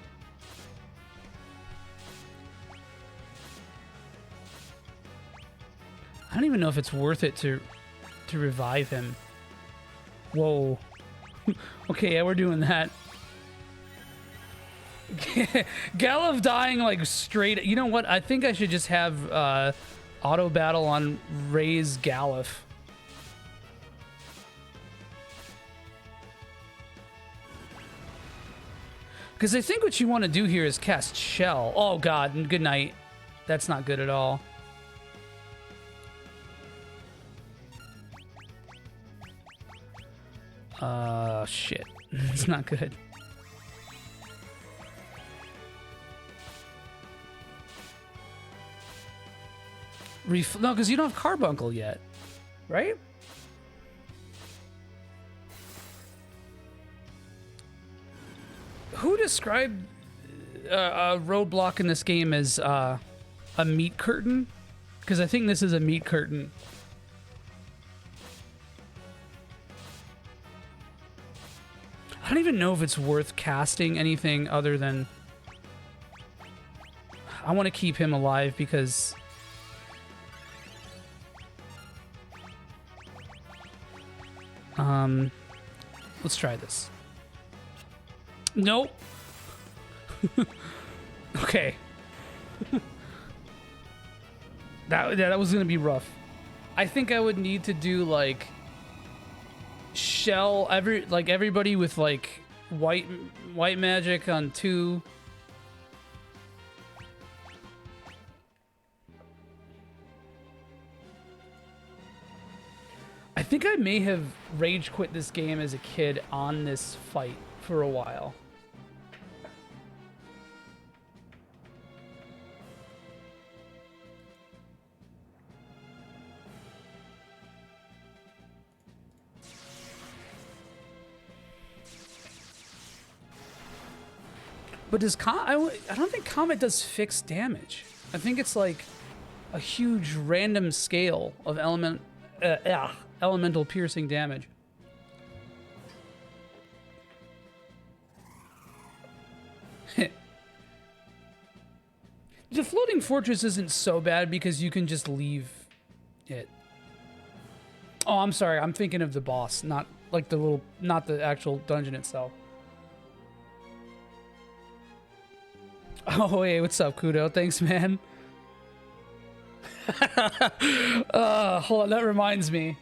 I don't even know if it's worth it to revive him. Whoa. Okay, yeah, we're doing that. Galuf dying like straight. You know what? I think I should just have auto battle on Ray's Galuf. Because I think what you want to do here is cast Shell. Oh god, good night. That's not good at all. Shit. It's not good. No, because you don't have Carbuncle yet, right? Who described a roadblock in this game as a meat curtain? Because I think this is a meat curtain. I don't even know if it's worth casting anything other than... I want to keep him alive because... let's try this. Nope. Okay. that was gonna be rough. I think I would need to do like Shell everybody with like white magic on 2. I think I may have rage quit this game as a kid on this fight for a while. But does I don't think Comet does fixed damage. I think it's like a huge random scale of elemental piercing damage. The floating fortress isn't so bad because you can just leave it. Oh, I'm sorry. I'm thinking of the boss, not like not the actual dungeon itself. Oh, hey, what's up, Kudo? Thanks, man. Hold on, that reminds me.